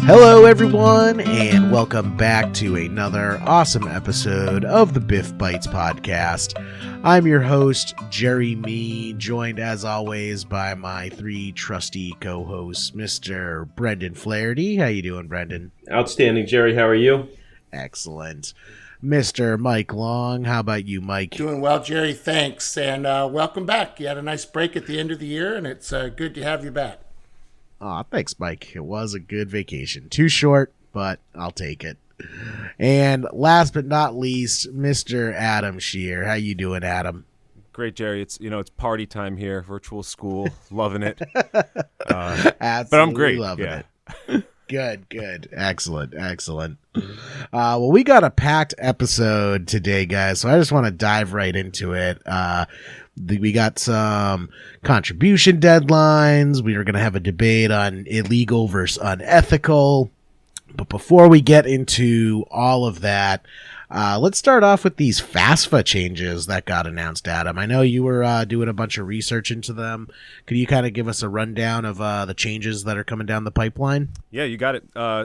Hello, everyone, and welcome back to another awesome episode of the BIF Bites podcast. I'm your host, Jerry Me, joined as always by my three trusty co-hosts, Mr. Brendan Flaherty. How you doing, Brendan? Outstanding, Jerry. How are you? Excellent. Mr. Mike Long. How about you, Mike? Doing well, Jerry. Thanks, and welcome back. You had a nice break at the end of the year, and it's good to have you back. Aw, thanks, Mike. It was a good vacation. Too short, but I'll take it. And last but not least, Mr. Adam Shear. How you doing, Adam? Great, Jerry. It's party time here, virtual school, loving it. Absolutely, but I'm great. Loving it. Good. Excellent. Well, we got a packed episode today, guys, so I just want to dive right into it. We got some contribution deadlines. We are going to have a debate on illegal versus unethical. But before we get into all of that, let's start off with these FAFSA changes that got announced, Adam. I know you were doing a bunch of research into them. Could you kind of give us a rundown of the changes that are coming down the pipeline? Yeah, you got it.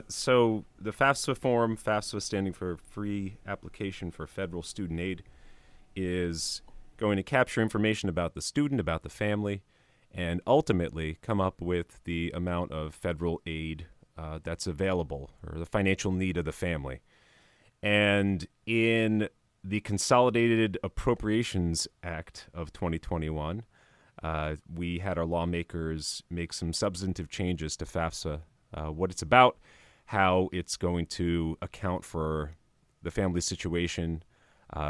So the FAFSA form, FAFSA standing for Free Application for Federal Student Aid, is going to capture information about the student, about the family, and ultimately come up with the amount of federal aid that's available, or the financial need of the family. And in the Consolidated Appropriations Act of 2021, we had our lawmakers make some substantive changes to FAFSA, what it's about, how it's going to account for the family situation,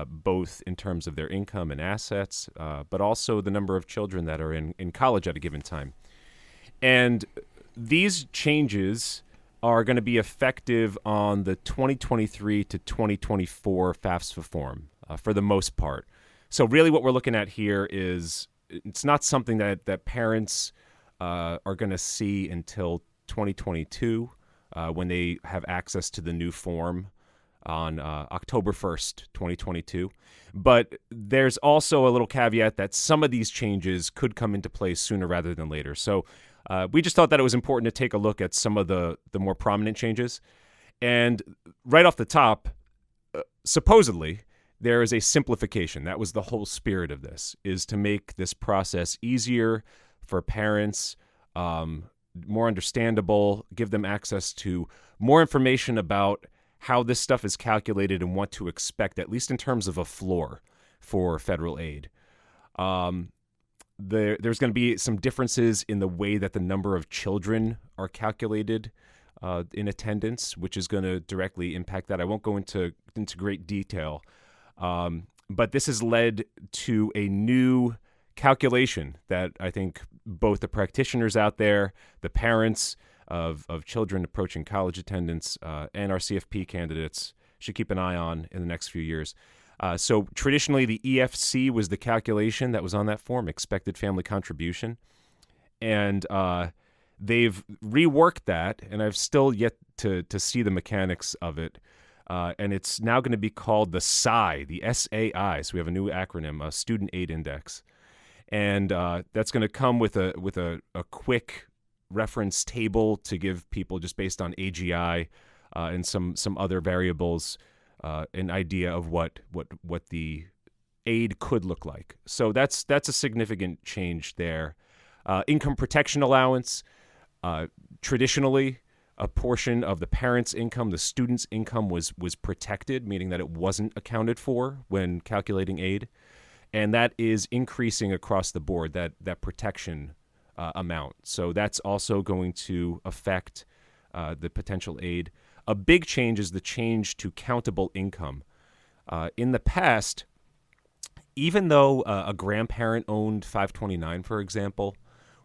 both in terms of their income and assets, but also the number of children that are in college at a given time. And these changes are going to be effective on the 2023 to 2024 FAFSA form for the most part. So really what we're looking at here is it's not something that parents are going to see until 2022 when they have access to the new form on October 1st, 2022. But there's also a little caveat that some of these changes could come into place sooner rather than later. So we just thought that it was important to take a look at some of the more prominent changes. And right off the top, supposedly, there is a simplification. That was the whole spirit of this, is to make this process easier for parents, more understandable, give them access to more information about how this stuff is calculated and what to expect, at least in terms of a floor for federal aid. There's going to be some differences in the way that the number of children are calculated in attendance, which is going to directly impact that. I won't go into great detail, but this has led to a new calculation that I think both the practitioners out there, the parents of children approaching college attendance, and our CFP candidates should keep an eye on in the next few years. So traditionally, the EFC was the calculation that was on that form, expected family contribution. And they've reworked that, and I've still yet to see the mechanics of it. And it's now going to be called the SAI, the SAI. So we have a new acronym, a Student Aid Index. And that's going to come with a quick reference table to give people, just based on AGI and some other variables, an idea of what the aid could look like. So that's a significant change there. Income protection allowance, traditionally a portion of the parent's income, the student's income was protected, meaning that it wasn't accounted for when calculating aid. And that is increasing across the board, that protection amount. So that's also going to affect the potential aid. A big change is the change to countable income. In the past, even though a grandparent owned 529, for example,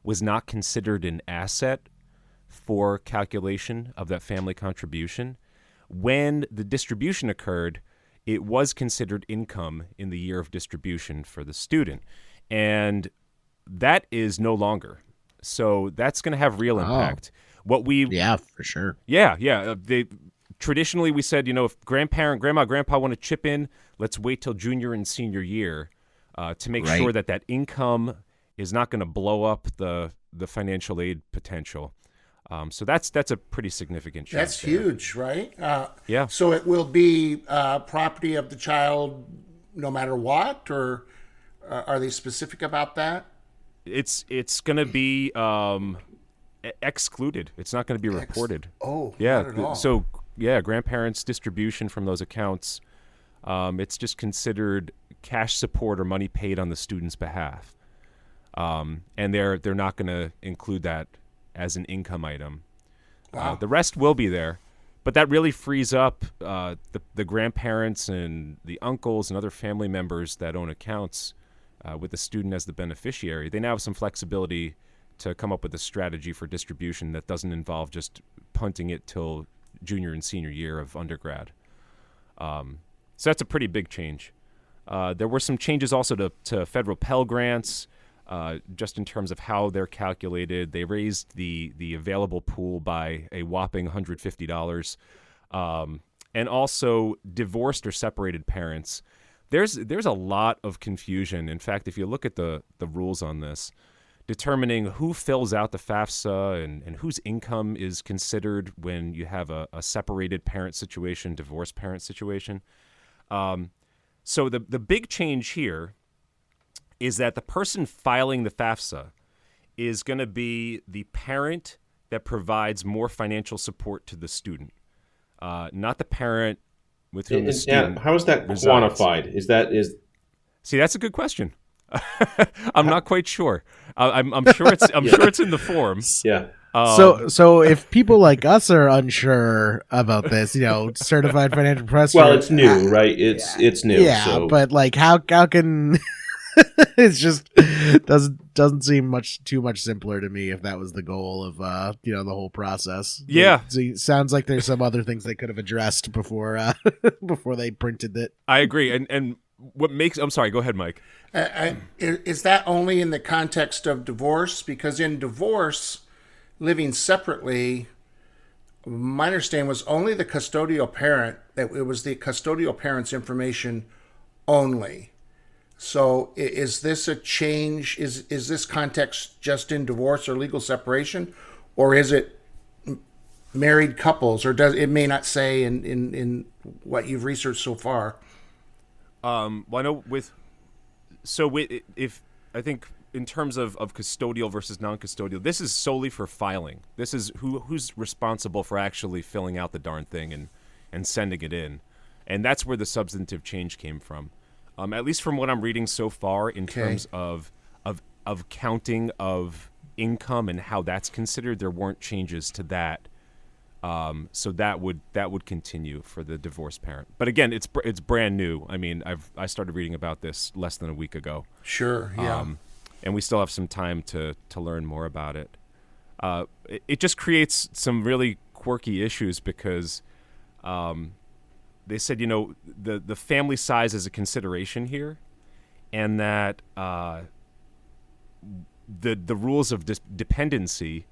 was not considered an asset for calculation of that family contribution, when the distribution occurred, it was considered income in the year of distribution for the student. And that is no longer. So that's going to have real impact. Yeah, for sure. Yeah. Traditionally, we said, if grandma, grandpa want to chip in, let's wait till junior and senior year to make sure that income is not going to blow up the financial aid potential. So that's a pretty significant change. That's there. huge, right? Yeah. So it will be property of the child no matter what, or are they specific about that? It's going to be excluded. It's not going to be reported. Not at all. So grandparents' distribution from those accounts, it's just considered cash support or money paid on the student's behalf, and they're not going to include that as an income item. Wow. The rest will be there, but that really frees up the grandparents and the uncles and other family members that own accounts with the student as the beneficiary. They now have some flexibility to come up with a strategy for distribution that doesn't involve just punting it till junior and senior year of undergrad. So that's a pretty big change. There were some changes also to federal Pell Grants, just in terms of how they're calculated. They raised the available pool by a whopping $150. And also divorced or separated parents. There's a lot of confusion. In fact, if you look at the rules on this, determining who fills out the FAFSA and whose income is considered when you have a separated parent situation, divorced parent situation. So the big change here is that the person filing the FAFSA is going to be the parent that provides more financial support to the student, not the parent with whom the student how is that resides. quantified? See, that's a good question. I'm not quite sure. I'm sure it's in the form. Yeah. So if people like us are unsure about this, certified financial professional. Well, it's new, right? It's new. Yeah, so. but like, how can it's just doesn't seem too much simpler to me if that was the goal of the whole process. Yeah. It sounds like there's some other things they could have addressed before before they printed it. I agree. And what makes I'm sorry, go ahead, Mike. Is that only in the context of divorce? Because in divorce, living separately, my understanding was only the custodial parent, that it was the custodial parent's information only. So is this a change? Is this context just in divorce or legal separation, or is it married couples, or does it may not say in what you've researched so far? Well, I know if I think in terms of custodial versus non-custodial, this is solely for filing. This is who's responsible for actually filling out the darn thing and sending it in, and that's where the substantive change came from. At least from what I'm reading so far, in terms of counting of income and how that's considered, there weren't changes to that. So that would continue for the divorced parent. But again, it's brand new. I mean, I started reading about this less than a week ago. Sure, yeah. And we still have some time to learn more about it. It just creates some really quirky issues because they said, the family size is a consideration here, and that the rules of dependency,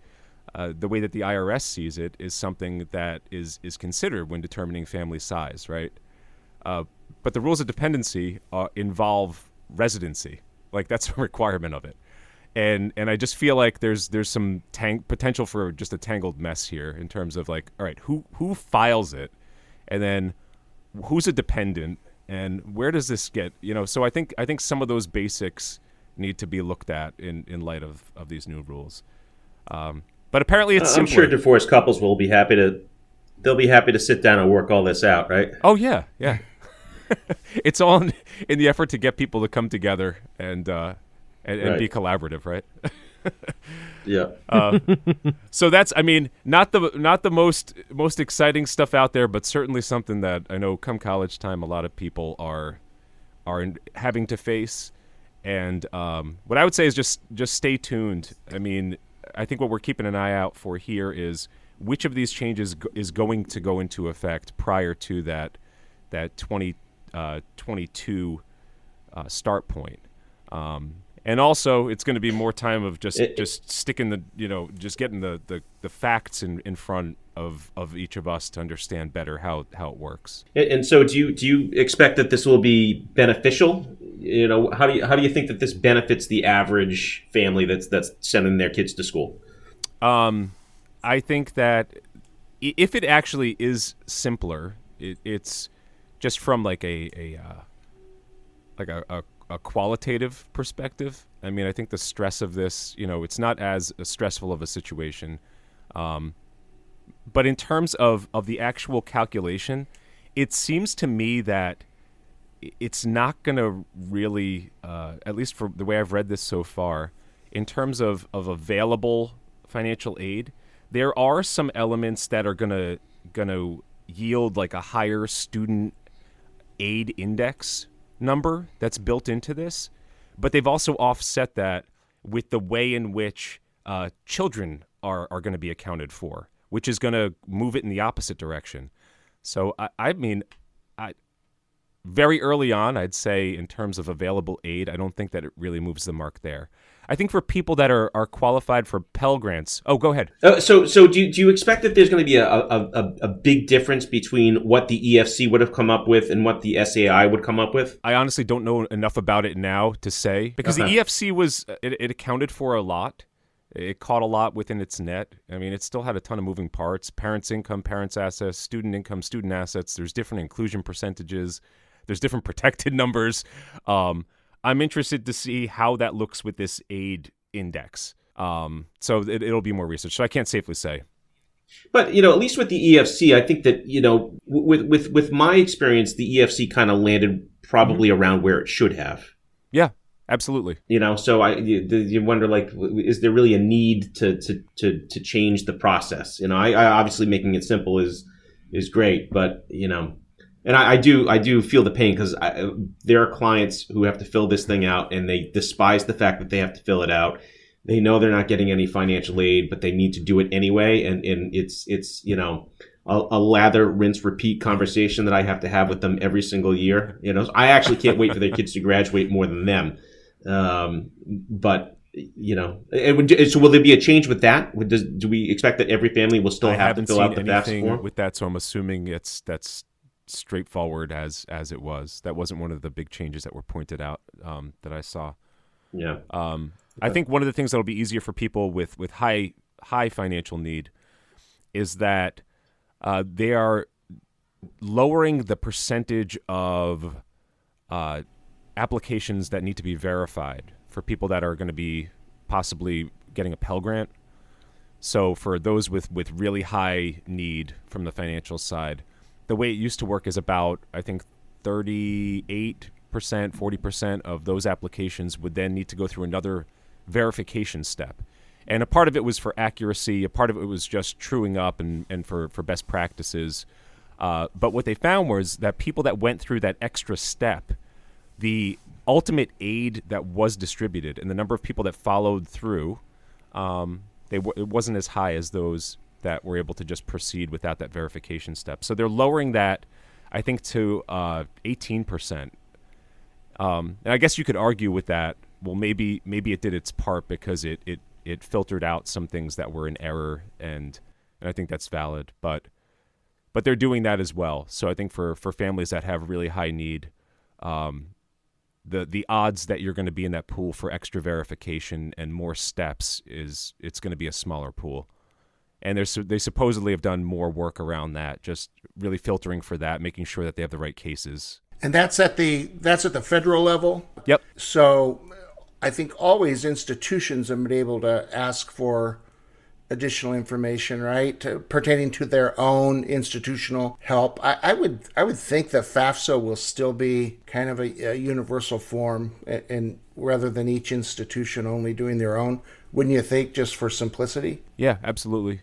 the way that the IRS sees it, is something that is considered when determining family size, right? But the rules of dependency involve residency. Like, that's a requirement of it. And I just feel like there's some potential for just a tangled mess here in terms of, like, all right, who files it, and then who's a dependent, and where does this get? So I think some of those basics need to be looked at in light of these new rules. But apparently it's I'm simpler. sure divorced couples will be happy to sit down and work all this out, right? Oh yeah. It's all in the effort to get people to come together and be collaborative, right? Yeah. So that's, not the most exciting stuff out there, but certainly something that I know come college time, a lot of people are having to face. And what I would say is just stay tuned. I think what we're keeping an eye out for here is which of these changes is going to go into effect prior to that 2022 start point. And also, it's going to be more time of just sticking just getting the facts in front of each of us to understand better how it works. And so, do you expect that this will be beneficial? How do you think that this benefits the average family that's sending their kids to school? I think that if it actually is simpler, it's just from like a qualitative perspective. I mean, I think the stress of this, it's not as stressful of a situation. But in terms of the actual calculation, it seems to me that it's not going to really, at least for the way I've read this so far, in terms of available financial aid, there are some elements that are going to yield like a higher student aid index number that's built into this, but they've also offset that with the way in which children are going to be accounted for, which is going to move it in the opposite direction. So I mean, very early on, I'd say in terms of available aid, I don't think that it really moves the mark there. I think for people that are qualified for Pell Grants. Oh, go ahead. So do you expect that there's going to be a big difference between what the EFC would have come up with and what the SAI would come up with? I honestly don't know enough about it now to say, because the EFC was it accounted for a lot. It caught a lot within its net. I mean, it still had a ton of moving parts: parents' income, parents' assets, student income, student assets. There's different inclusion percentages. There's different protected numbers. I'm interested to see how that looks with this aid index. So it'll be more research. So I can't safely say. But, at least with the EFC, I think that, with my experience, the EFC kind of landed probably around where it should have. Yeah, absolutely. So you wonder, like, is there really a need to change the process? I obviously making it simple is great, but, and I do feel the pain, because there are clients who have to fill this thing out, and they despise the fact that they have to fill it out. They know they're not getting any financial aid, but they need to do it anyway. And it's a lather, rinse, repeat conversation that I have to have with them every single year. I actually can't wait for their kids to graduate more than them. But so will there be a change with that? Do we expect that every family will still have to fill out the FAFSA form? With that, so I'm assuming that's straightforward as it was. That wasn't one of the big changes that were pointed out that I saw. Yeah. I think one of the things that'll be easier for people with high financial need is that they are lowering the percentage of applications that need to be verified for people that are going to be possibly getting a Pell Grant. So for those with really high need from the financial side, the way it used to work is about, I think, 38%, 40% of those applications would then need to go through another verification step. And a part of it was for accuracy, a part of it was just truing up and for best practices. But what they found was that people that went through that extra step, the ultimate aid that was distributed and the number of people that followed through, it wasn't as high as those that were able to just proceed without that verification step. So they're lowering that, I think, to 18%. And I guess you could argue with that, well, maybe it did its part because it filtered out some things that were in error, and I think that's valid. But they're doing that as well. So I think for families that have really high need, the odds that you're going to be in that pool for extra verification and more steps it's going to be a smaller pool. And they supposedly have done more work around that, just really filtering for that, making sure that they have the right cases. And that's at the federal level? Yep. So I think always institutions have been able to ask for additional information, right, pertaining to their own institutional help. I would think that FAFSA will still be kind of a universal form, and rather than each institution only doing their own. Wouldn't you think, just for simplicity? Yeah, absolutely.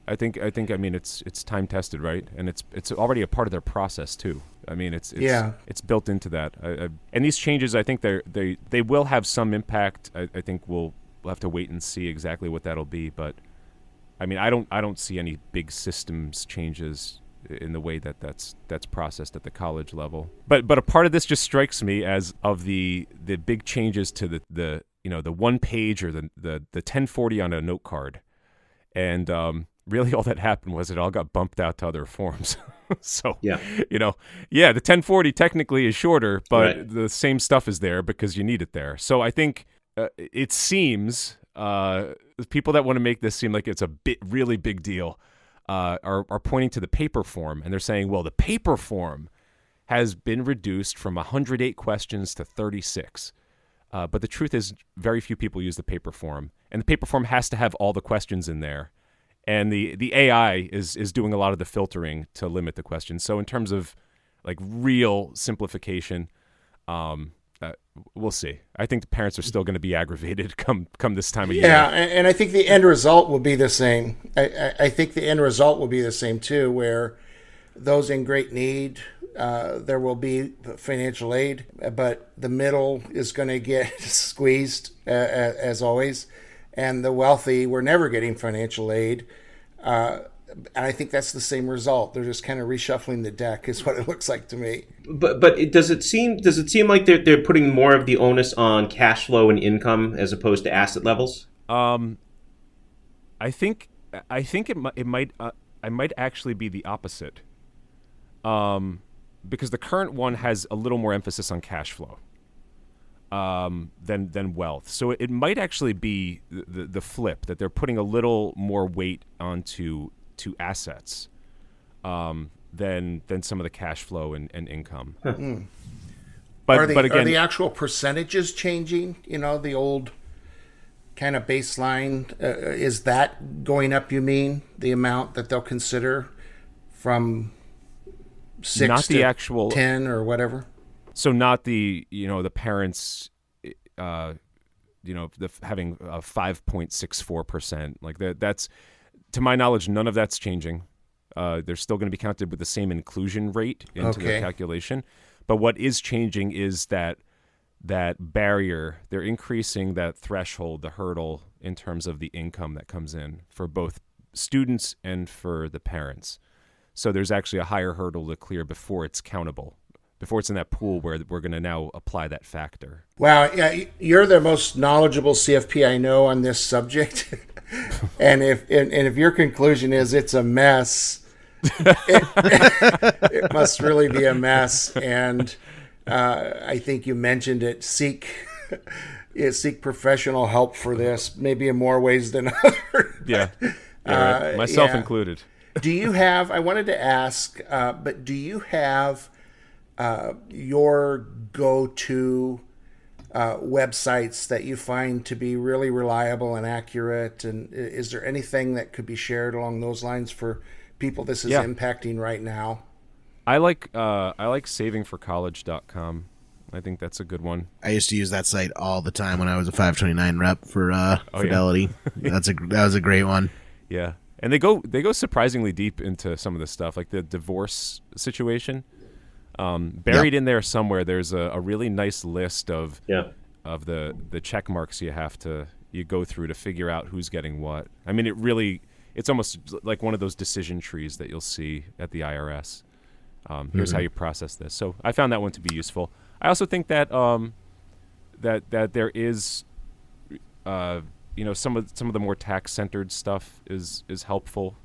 I think it's time tested, right? And it's already a part of their process too. I mean, it's built into that. And these changes, I think they will have some impact. I think we'll have to wait and see exactly what that'll be. But I mean, I don't see any big systems changes in the way that's processed at the college level. But a part of this just strikes me as of the big changes to the one page or the 1040 on a note card, and really all that happened was it all got bumped out to other forms. So, the 1040 technically is shorter, but the same stuff is there because you need it there. So I think it seems people that want to make this seem like it's a really big deal are pointing to the paper form, and they're saying, well, the paper form has been reduced from 108 questions to 36. But the truth is, very few people use the paper form, and the paper form has to have all the questions in there. And the AI is doing a lot of the filtering to limit the questions. So in terms of like real simplification, we'll see. I think the parents are still going to be aggravated come this time of year. Yeah, and I think the end result will be the same. I think the end result will be the same too, where those in great need, there will be financial aid, but the middle is going to get squeezed as always, and the wealthy were never getting financial aid. And I think that's the same result. They're just kind of reshuffling the deck, is what it looks like to me. But does it seem like they're putting more of the onus on cash flow and income as opposed to asset levels? I think it might actually be the opposite. Because the current one has a little more emphasis on cash flow than wealth. So it might actually be the flip, that they're putting a little more weight onto assets than some of the cash flow and income. But are the actual percentages changing? You know, the old kind of baseline, is that going up, you mean? The amount that they'll consider from 6 not to the actual 10 or whatever? So not the parents having a 5.64%, like that's, to my knowledge, none of that's changing. They're still going to be counted with the same inclusion rate into the calculation. But what is changing is that barrier. They're increasing that threshold, the hurdle, in terms of the income that comes in for both students and for the parents. So there's actually a higher hurdle to clear before it's countable, before it's in that pool where we're going to now apply that factor. Wow, yeah, you're the most knowledgeable CFP I know on this subject. And if your conclusion is it's a mess, it must really be a mess. And I think you mentioned it. Seek professional help for this, maybe in more ways than others. Yeah, right. Myself included. Do you have, I wanted to ask, but do you have your go-to websites that you find to be really reliable and accurate? And is there anything that could be shared along those lines for people this is impacting right now? I like savingforcollege.com. I think that's a good one. I used to use that site all the time when I was a 529 rep for Fidelity. Yeah. That was a great one. Yeah. And they go surprisingly deep into some of this stuff, like the divorce situation. Buried in there somewhere, there's a really nice list of the check marks you go through to figure out who's getting what. I mean, it's almost like one of those decision trees that you'll see at the IRS. Here's how you process this. So I found that one to be useful. I also think that that there is some of the more tax-centered stuff is helpful,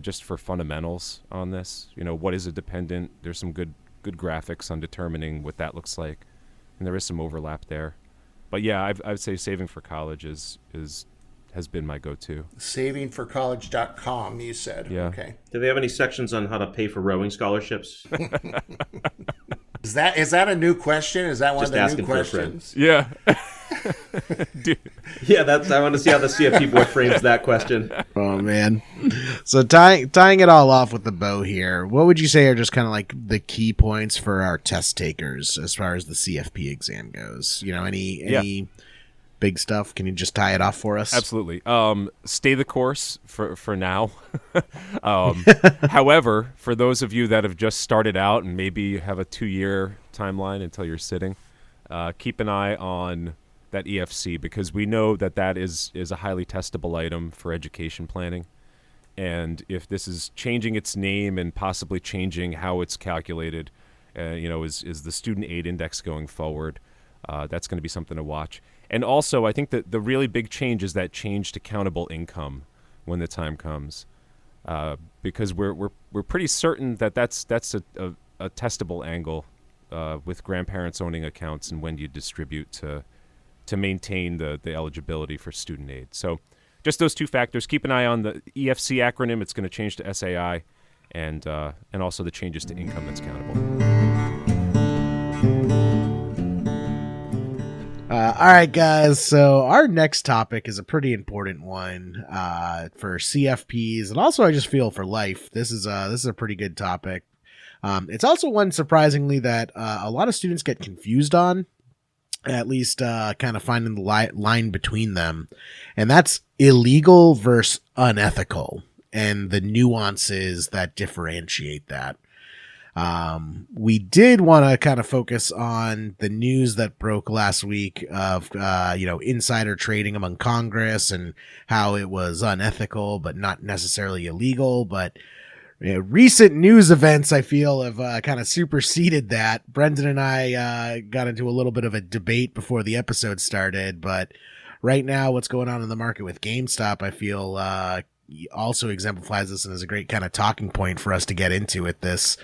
just for fundamentals on this. What is a dependent? There's some good graphics on determining what that looks like, and there is some overlap there. But yeah, I would say Saving for College has been my go-to. Savingforcollege.com, you said. Yeah. Okay. Do they have any sections on how to pay for rowing scholarships? Is that a new question? Is that one Just of the asking new for a friend. questions? Yeah. Dude. Yeah, I want to see how the CFP board frames that question. Oh man. So tying it all off with the bow here, what would you say are just kind of like the key points for our test takers as far as the CFP exam goes? Any big stuff? Can you just tie it off for us? Absolutely. Stay the course for now. However, for those of you that have just started out and maybe have a 2-year timeline until you're sitting, keep an eye on that EFC, because we know that is a highly testable item for education planning. And if this is changing its name and possibly changing how it's calculated, is the student aid index going forward, that's going to be something to watch. And also, I think that the really big change is that change to countable income when the time comes, because we're pretty certain that's a testable angle with grandparents owning accounts and when you distribute to maintain the eligibility for student aid. So just those two factors. Keep an eye on the EFC acronym. It's going to change to SAI, and also the changes to income that's countable. All right, guys. So our next topic is a pretty important one for CFPs, and also I just feel for life. This is a pretty good topic. It's also one, surprisingly, that a lot of students get confused on, at least kind of finding the line between them, and that's illegal versus unethical, and the nuances that differentiate that. We did want to kind of focus on the news that broke last week of, insider trading among Congress and how it was unethical, but not necessarily illegal. But recent news events, I feel, have kind of superseded that. Brendan and I got into a little bit of a debate before the episode started, but right now what's going on in the market with GameStop, I feel, also exemplifies this and is a great kind of talking point for us to get into with this.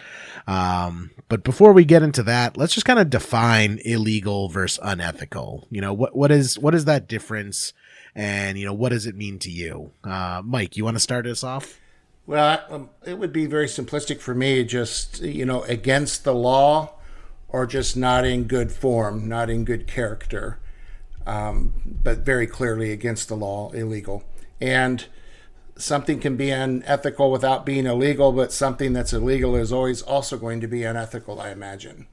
But before we get into that, let's just kind of define illegal versus unethical. What is that difference, and what does it mean to you? Mike, you want to start us off? Well, it would be very simplistic for me, just, against the law, or just not in good form, not in good character, but very clearly against the law, illegal. And something can be unethical without being illegal, but something that's illegal is always also going to be unethical, I imagine.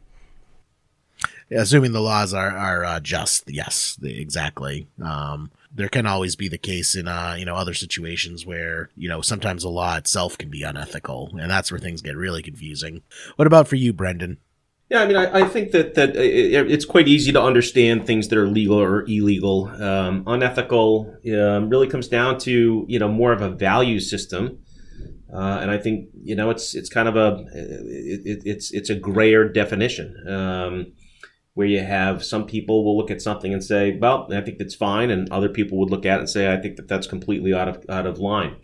Yeah, assuming the laws are just. Yes, exactly. There can always be the case in other situations where sometimes the law itself can be unethical, and that's where things get really confusing. What about for you, Brendan? Yeah, I mean, I think that it's quite easy to understand things that are legal or illegal. Unethical really comes down to more of a value system, and I think it's kind of it's a grayer definition where you have some people will look at something and say, well, I think that's fine, and other people would look at it and say, I think that's completely out of line.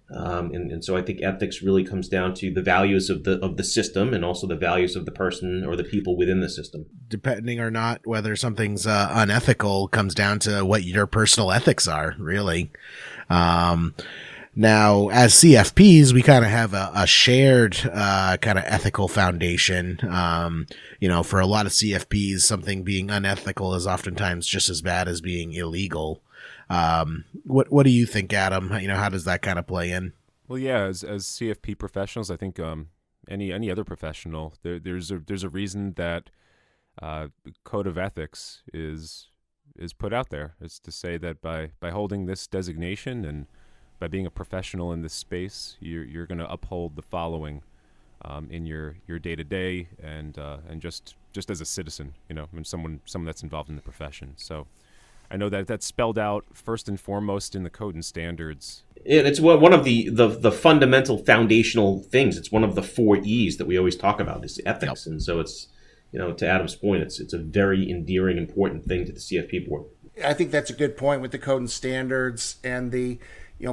And so I think ethics really comes down to the values of the system, and also the values of the person or the people within the system. Depending or not whether something's unethical comes down to what your personal ethics are, really. Now, as CFPs, we kind of have a shared kind of ethical foundation. For a lot of CFPs, something being unethical is oftentimes just as bad as being illegal. What do you think, Adam? How does that kind of play in? Well, yeah, as CFP professionals, I think any other professional, there's a reason that code of ethics is put out there. It's to say that by holding this designation and by being a professional in this space, you're going to uphold the following in your day-to-day and just as a citizen, and someone that's involved in the profession. So I know that that's spelled out first and foremost in the code and standards. And it's one of the fundamental foundational things. It's one of the 4 E's that we always talk about is ethics. Yep. And so it's, to Adam's point, it's a very endearing, important thing to the CFP board. I think that's a good point with the code and standards and the,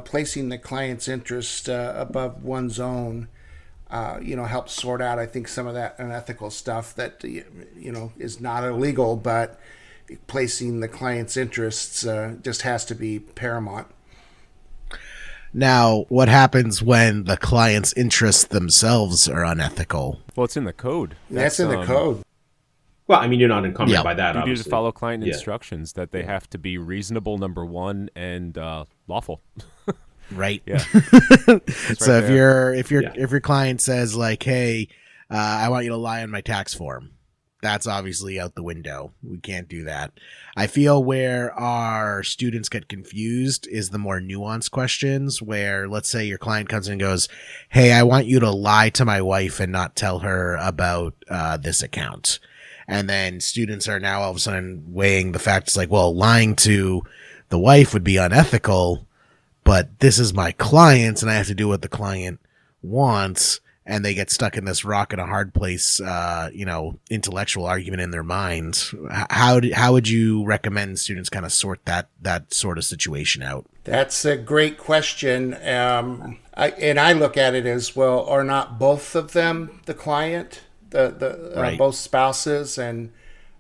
placing the client's interest above one's own, helps sort out, I think, some of that unethical stuff that, is not illegal, but placing the client's interests just has to be paramount. Now, what happens when the client's interests themselves are unethical? Well, it's in the code. That's in the code. Well, I mean, you're not encumbered by that, you obviously. You just follow client instructions that they have to be reasonable, number one, and lawful. Right. Yeah. So if your client says like, hey, I want you to lie on my tax form, that's obviously out the window. We can't do that. I feel where our students get confused is the more nuanced questions where, let's say your client comes in and goes, hey, I want you to lie to my wife and not tell her about this account. And then students are now all of a sudden weighing the facts like, well, lying to the wife would be unethical, but this is my client and I have to do what the client wants. And they get stuck in this rock and a hard place, intellectual argument in their minds. How would you recommend students kind of sort that sort of situation out? That's a great question. I look at it as, well, are not both of them the client, right. Both spouses, and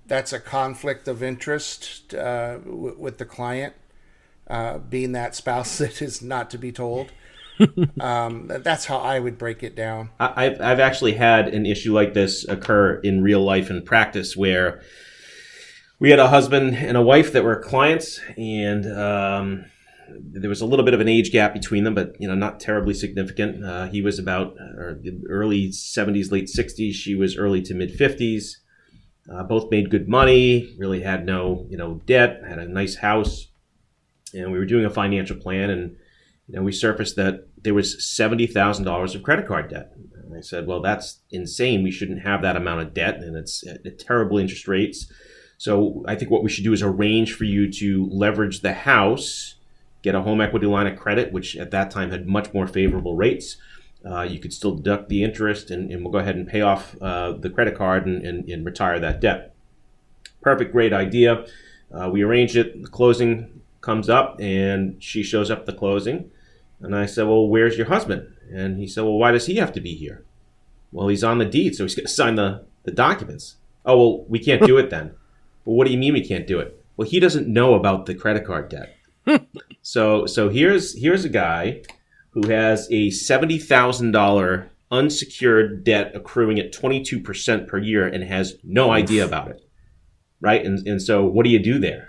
that's a conflict of interest with the client. being that spouse that is not to be told. That's how I would break it down. I've actually had an issue like this occur in real life and practice where we had a husband and a wife that were clients, and there was a little bit of an age gap between them, but not terribly significant. He was about early 70s, late 60s. She was early to mid 50s. Both made good money, really had no debt, had a nice house, and we were doing a financial plan, and we surfaced that there was $70,000 of credit card debt. And I said, well, that's insane. We shouldn't have that amount of debt, and it's at terrible interest rates. So I think what we should do is arrange for you to leverage the house, get a home equity line of credit, which at that time had much more favorable rates. You could still deduct the interest, and we'll go ahead and pay off the credit card and retire that debt. Perfect, great idea. We arranged it. The closing comes up, and she shows up at the closing. And I said, well, where's your husband? And he said, well, why does he have to be here? Well, he's on the deed, so he's going to sign the documents. Oh, well, we can't do it then. Well, what do you mean we can't do it? Well, he doesn't know about the credit card debt. So here's a guy who has a $70,000 unsecured debt accruing at 22% per year and has no idea about it, right? And so what do you do there?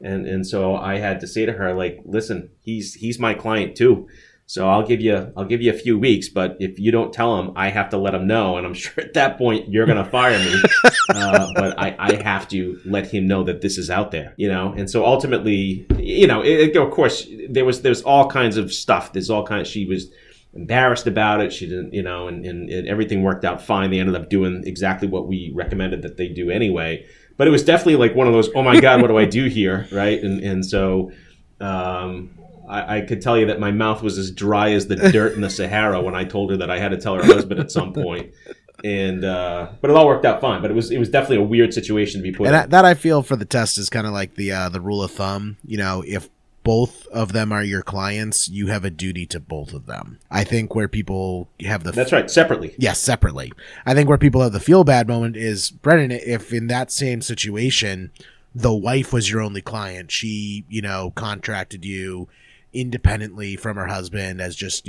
And so I had to say to her, like, listen, he's my client too. So I'll give you a few weeks, but if you don't tell him, I have to let him know. And I'm sure at that point you're going to fire me. But I have to let him know that this is out there, And so ultimately, of course, there's all kinds of stuff. She was embarrassed about it. She didn't, and everything worked out fine. They ended up doing exactly what we recommended that they do anyway. But it was definitely like one of those, oh my God, what do I do here, right? And so I could tell you that my mouth was as dry as the dirt in the Sahara when I told her that I had to tell her husband at some point. And but it all worked out fine. But it was definitely a weird situation to be put in. And that I feel for the test is kind of like the rule of thumb. If both of them are your clients, you have a duty to both of them. I think where people have That's right, separately. Yes, separately. I think where people have the feel bad moment is, Brennan, if in that same situation, the wife was your only client, she, contracted you independently from her husband as just,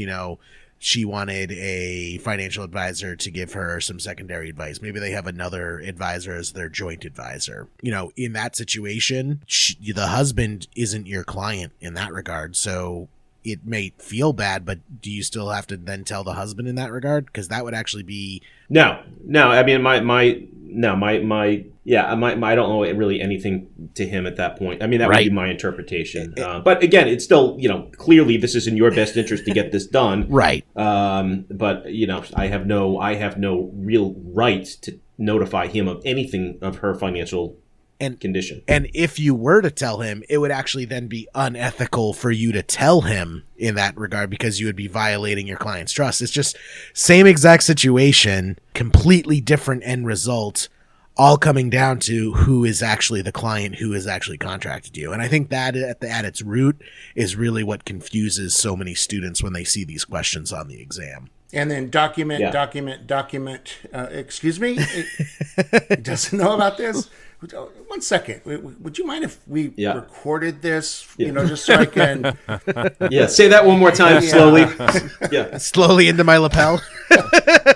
she wanted a financial advisor to give her some secondary advice. Maybe they have another advisor as their joint advisor. In that situation, the husband isn't your client in that regard. So it may feel bad, but do you still have to then tell the husband in that regard? Because that would actually be... No. I mean, I don't owe really anything to him at that point. I mean, that would be my interpretation. But again, it's still, clearly this is in your best interest to get this done. Right. But I have no real right to notify him of anything of her financial condition. And if you were to tell him, it would actually then be unethical for you to tell him in that regard, because you would be violating your client's trust. It's just same exact situation, completely different end result, all coming down to who is actually the client, who has actually contracted you. And I think that at its root is really what confuses so many students when they see these questions on the exam. And then document. Excuse me? It doesn't know about this? 1 second. Would you mind if we recorded this? Just so I can... say that one more time slowly. Slowly into my lapel.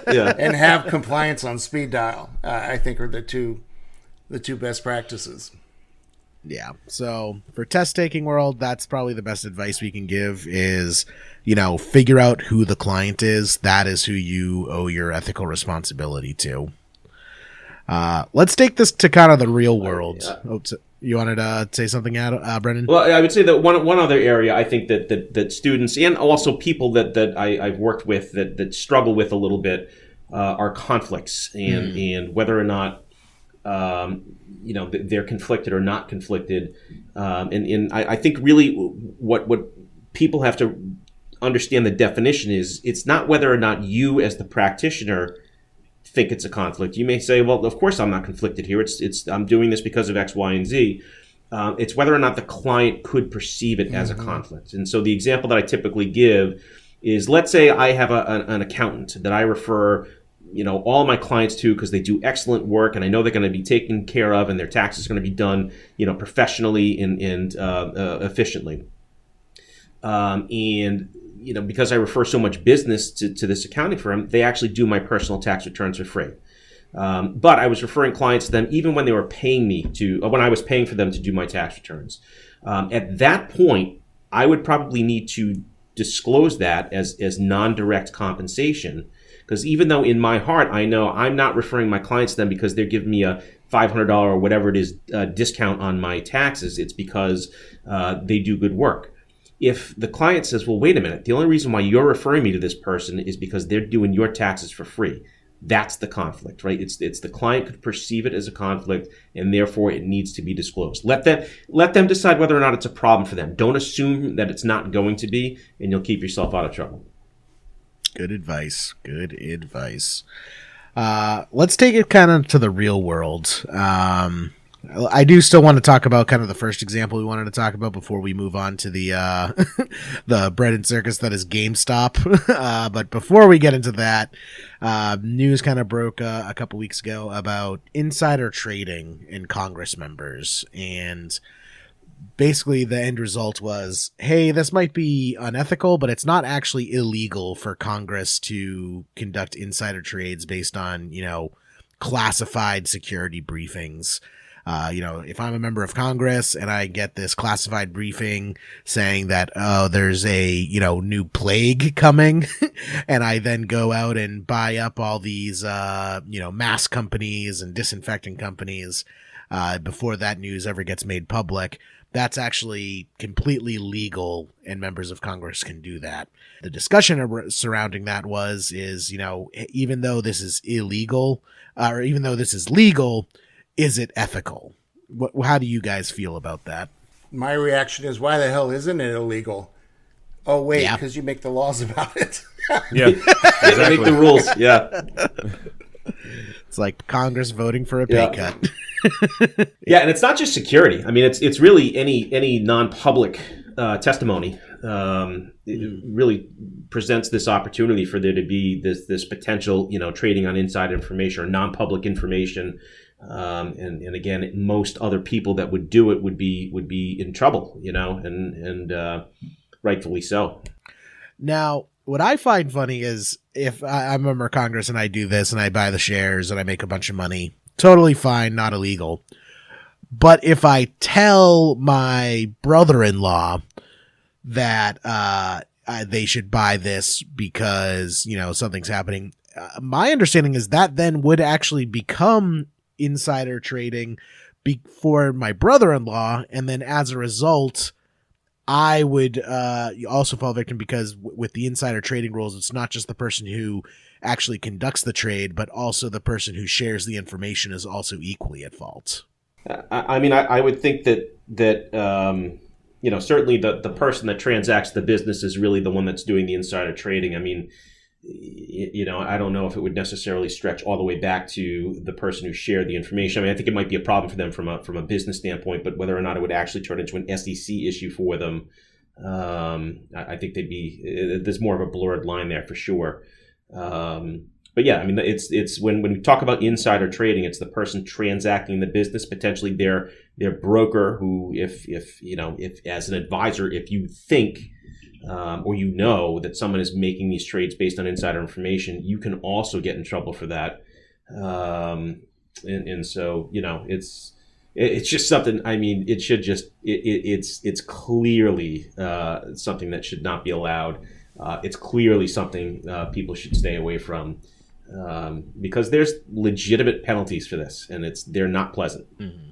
And have compliance on speed dial. I think are the two best practices. Yeah. So for test taking world, that's probably the best advice we can give is, figure out who the client is. That is who you owe your ethical responsibility to. Let's take this to kind of the real world. You wanted to say something, Brendan? Well, I would say that one other area I think that students and also people that I've worked with that struggle with a little bit are conflicts and whether or not they're conflicted or not conflicted. And I think really what people have to understand the definition is, it's not whether or not you as the practitioner think it's a conflict. You may say, well, of course I'm not conflicted here. It's I'm doing this because of X, Y, and Z. It's whether or not the client could perceive it as a conflict. And so the example that I typically give is, let's say I have an accountant that I refer all of my clients too, because they do excellent work, and I know they're going to be taken care of, and their taxes are going to be done, professionally and efficiently. And because I refer so much business to this accounting firm, they actually do my personal tax returns for free. But I was referring clients to them even when they were paying me when I was paying for them to do my tax returns. At that point, I would probably need to disclose that as non-direct compensation, because even though in my heart I know I'm not referring my clients to them because they're giving me a $500 or whatever it is discount on my taxes, it's because they do good work. If the client says, well, wait a minute, the only reason why you're referring me to this person is because they're doing your taxes for free, that's the conflict, right? It's the client could perceive it as a conflict, and therefore it needs to be disclosed. Let them decide whether or not it's a problem for them. Don't assume that it's not going to be, and you'll keep yourself out of trouble. Good advice. Good advice. Let's take it kind of to the real world. I do still want to talk about kind of the first example we wanted to talk about before we move on to the the bread and circus that is GameStop. But before we get into that, news kind of broke a couple weeks ago about insider trading in Congress members. And basically the end result was, hey, this might be unethical, but it's not actually illegal for Congress to conduct insider trades based on, classified security briefings. If I'm a member of Congress and I get this classified briefing saying that, there's a, new plague coming, and I then go out and buy up all these, mask companies and disinfecting companies, before that news ever gets made public, that's actually completely legal, and members of Congress can do that. The discussion surrounding that is, even though this is illegal, or even though this is legal, is it ethical? How do you guys feel about that? My reaction is, why the hell isn't it illegal? Oh, wait, because you make the laws about it. Yeah, exactly. Make the rules. Yeah. It's like Congress voting for a pay cut. Yeah, and it's not just security. I mean, it's really any non-public testimony. It really presents this opportunity for there to be this potential, trading on inside information or non-public information. And again, most other people that would do it would be in trouble, and rightfully so. Now, what I find funny is if I'm a member of Congress and I do this and I buy the shares and I make a bunch of money, totally fine, not illegal. But if I tell my brother-in-law that they should buy this because, something's happening, my understanding is that then would actually become insider trading for my brother-in-law, and then as a result I would also fall victim, because with the insider trading rules, it's not just the person who actually conducts the trade, but also the person who shares the information is also equally at fault. I mean, I would think that certainly the person that transacts the business is really the one that's doing the insider trading. I mean, I don't know if it would necessarily stretch all the way back to the person who shared the information. I mean, I think it might be a problem for them from a business standpoint, but whether or not it would actually turn into an SEC issue for them, I think there's more of a blurred line there for sure. But yeah, I mean, it's when we talk about insider trading, it's the person transacting the business, potentially their broker, who if as an advisor, if you think or that someone is making these trades based on insider information, you can also get in trouble for that. And so, it's just something. I mean, it's clearly something that should not be allowed. It's clearly something people should stay away from, because there's legitimate penalties for this, and they're not pleasant. Mm-hmm.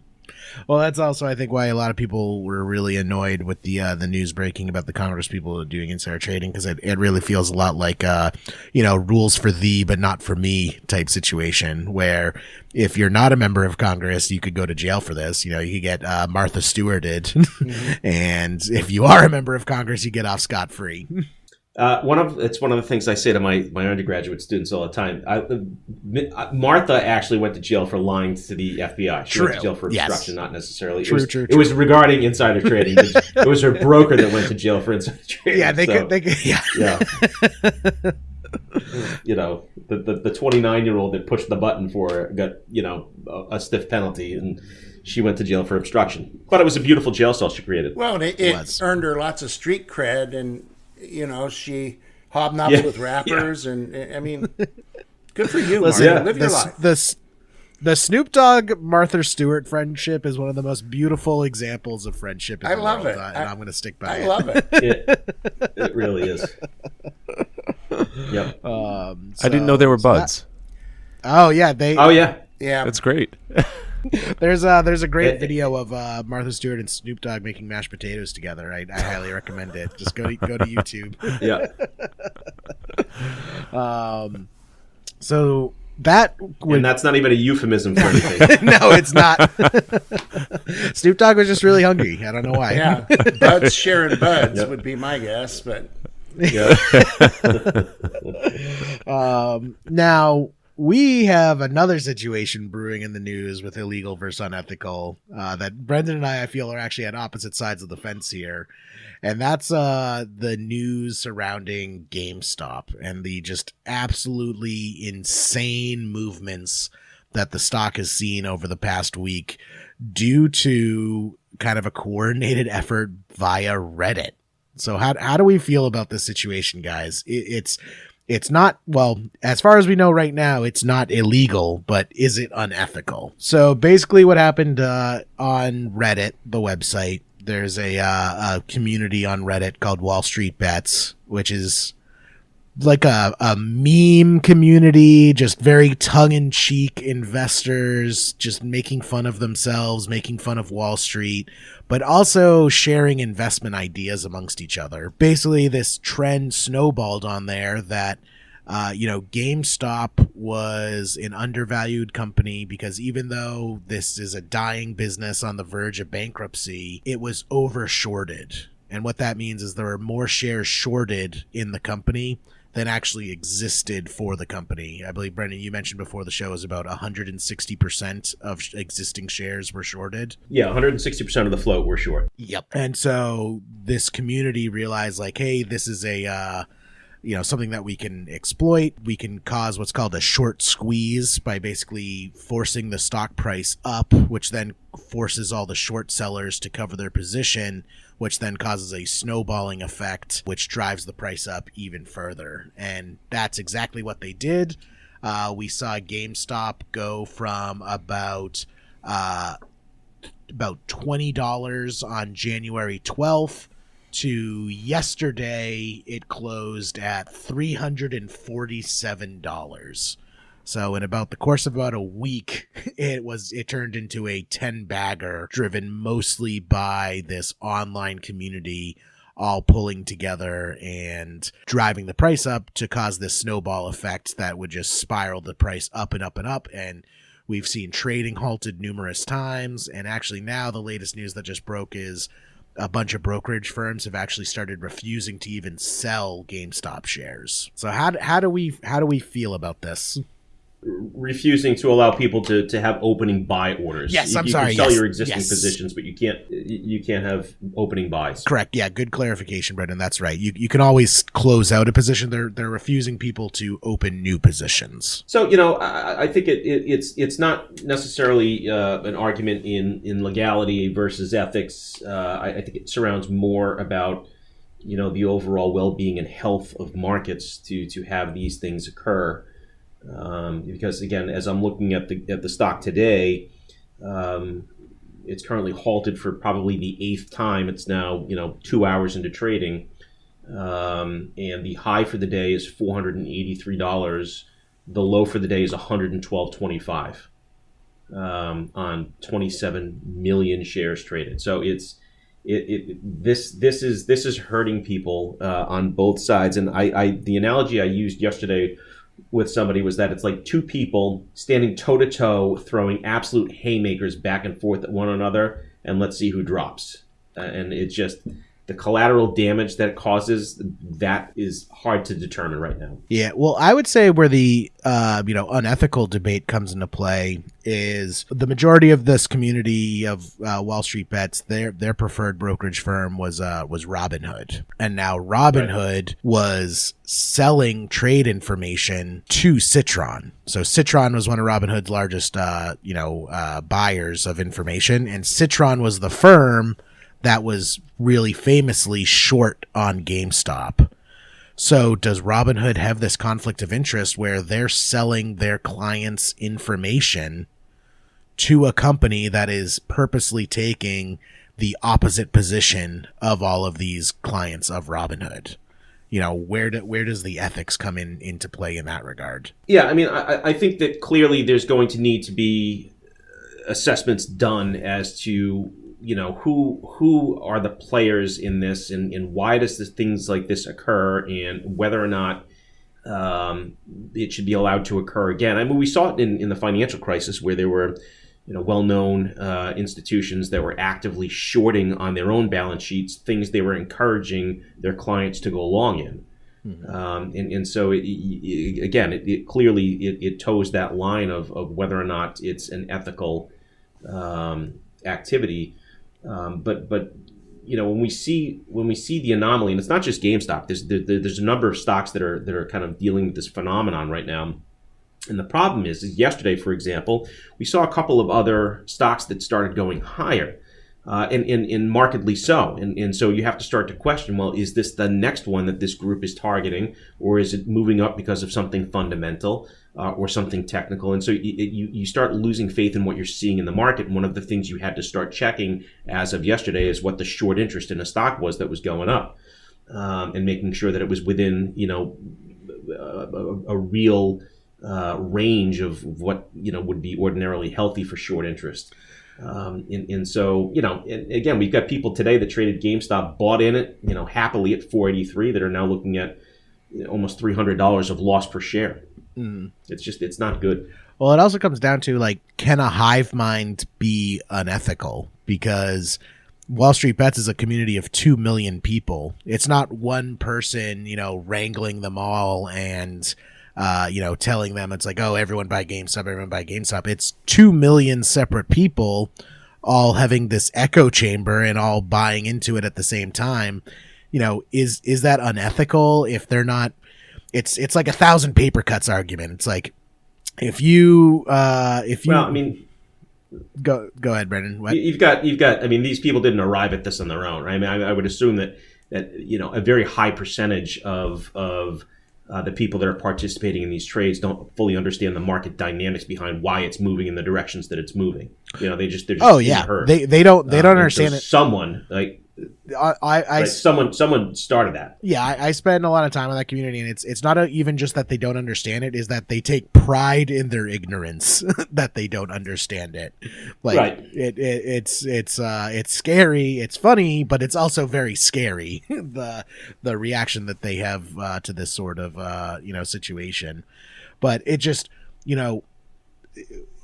Well, that's also, I think, why a lot of people were really annoyed with the news breaking about the Congress people doing insider trading, because it really feels a lot like, rules for thee but not for me type situation, where if you're not a member of Congress, you could go to jail for this. You could get Martha Stewarted, mm-hmm. And if you are a member of Congress, you get off scot-free. It's one of the things I say to my undergraduate students all the time. Martha actually went to jail for lying to the FBI. She went to jail for obstruction, not necessarily. True. It was regarding insider trading. It was her broker that went to jail for insider trading. Yeah, they could. Yeah. the 29-year-old that pushed the button for her got, a stiff penalty, and she went to jail for obstruction. But it was a beautiful jail cell she created. Well, it earned her lots of street cred, and she hobnobs with rappers, and I mean, good for you, Marty. Live your life. The Snoop Dogg Martha Stewart friendship is one of the most beautiful examples of friendship in the world. I love it, and I'm going to stick by it. I love it. It really is. Yep. I didn't know they were buds. Oh yeah. That's great. There's a great video of Martha Stewart and Snoop Dogg making mashed potatoes together. I highly recommend it. Just go to YouTube. Yeah. So that and that's not even a euphemism for anything. No, it's not. Snoop Dogg was just really hungry. I don't know why. Yeah, buds sharing buds would be my guess, but yeah. Now we have another situation brewing in the news with illegal versus unethical that Brendan and I feel are actually on opposite sides of the fence here. And that's the news surrounding GameStop and the just absolutely insane movements that the stock has seen over the past week due to kind of a coordinated effort via Reddit. So how do we feel about this situation, guys? It's not, well, as far as we know right now, it's not illegal, but is it unethical? So basically what happened on Reddit, the website, there's a community on Reddit called Wall Street Bets, which is like a meme community, just very tongue-in-cheek investors, just making fun of themselves, making fun of Wall Street, but also sharing investment ideas amongst each other. Basically, this trend snowballed on there that GameStop was an undervalued company because even though this is a dying business on the verge of bankruptcy, it was overshorted. And what that means is there are more shares shorted in the company than actually existed for the company. I believe, Brendan, you mentioned before the show is about 160% of existing shares were shorted. Yeah, 160% of the float were short. Yep. And so this community realized like, hey, this is a something that we can exploit. We can cause what's called a short squeeze by basically forcing the stock price up, which then forces all the short sellers to cover their position, which then causes a snowballing effect, which drives the price up even further. And that's exactly what they did. We saw GameStop go from about $20 on January 12th to yesterday, it closed at $347. So in about the course of about a week, it turned into a 10-bagger driven mostly by this online community all pulling together and driving the price up to cause this snowball effect that would just spiral the price up and up and up. And we've seen trading halted numerous times. And actually now the latest news that just broke is a bunch of brokerage firms have actually started refusing to even sell GameStop shares. So how do we feel about this? Refusing to allow people to have opening buy orders. Yes, you I'm sorry. You can sell yes, your existing yes. positions, but you can't have opening buys. Correct. Yeah, good clarification, Brendan. That's right. You can always close out a position. They're refusing people to open new positions. So I think it's not necessarily an argument in legality versus ethics. I think it surrounds more about the overall well-being and health of markets to have these things occur. Because again, as I'm looking at the stock today, it's currently halted for probably the 8th time. It's now 2 hours into trading, and the high for the day is $483. The low for the day is $112.25 on 27 million shares traded. So this is hurting people on both sides. And the analogy I used yesterday with somebody was that it's like two people standing toe to toe, throwing absolute haymakers back and forth at one another, and let's see who drops. And it's just the collateral damage that it causes, that is hard to determine right now. Yeah, well, I would say where the unethical debate comes into play is the majority of this community of Wall Street Bets. Their preferred brokerage firm was Robinhood, and now Robinhood was selling trade information to Citron. So Citron was one of Robinhood's largest buyers of information, and Citron was the firm that was really famously short on GameStop. So does Robinhood have this conflict of interest where they're selling their clients' information to a company that is purposely taking the opposite position of all of these clients of Robinhood? Where does the ethics come into play in that regard? Yeah, I mean, I think that clearly there's going to need to be assessments done as to who are the players in this, and why does things like this occur, and whether or not it should be allowed to occur again. I mean, we saw it in the financial crisis where there were well-known institutions that were actively shorting on their own balance sheets things they were encouraging their clients to go long in. And so it clearly toes that line of whether or not it's an ethical activity. But when we see the anomaly, and it's not just GameStop. There's a number of stocks that are kind of dealing with this phenomenon right now. And the problem is yesterday, for example, we saw a couple of other stocks that started going higher, and markedly so. And so you have to start to question, well, is this the next one that this group is targeting, or is it moving up because of something fundamental or something technical? And so you start losing faith in what you're seeing in the market. And one of the things you had to start checking as of yesterday is what the short interest in a stock was that was going up, and making sure that it was within a real range of what would be ordinarily healthy for short interest. And so and again, we've got people today that traded GameStop, bought in it happily at 483, that are now looking at almost $300 of loss per share. It's not good. Well, it also comes down to can a hive mind be unethical? Because Wall Street Bets is a community of 2 million people. It's not one person wrangling them all and telling them it's like, oh, everyone buy GameStop. It's 2 million separate people all having this echo chamber and all buying into it at the same time. Is that unethical if they're not? It's like 1,000 paper cuts argument. It's like if you well, I mean, go ahead, Brendan. What? You've got. I mean, these people didn't arrive at this on their own, right? I mean, I would assume that a very high percentage of the people that are participating in these trades don't fully understand the market dynamics behind why it's moving in the directions that it's moving. They're just hurt. They don't understand so it. Someone someone started that. Yeah, I spend a lot of time in that community, and it's not even just that they don't understand it, is that they take pride in their ignorance that they don't understand it. Right. It's scary, it's funny, but it's also very scary the reaction that they have to this sort of situation. But it just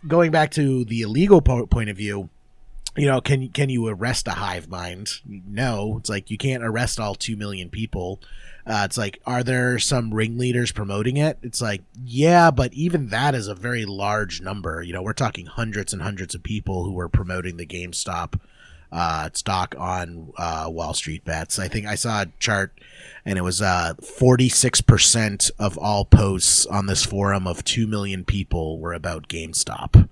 going back to the illegal point of view. Can you arrest a hive mind? No. It's like you can't arrest all 2 million people. It's like, are there some ringleaders promoting it? It's like, yeah, but even that is a very large number. We're talking hundreds and hundreds of people who were promoting the GameStop stock on Wall Street Bets. I think I saw a chart, and it was 46% of all posts on this forum of 2 million people were about GameStop.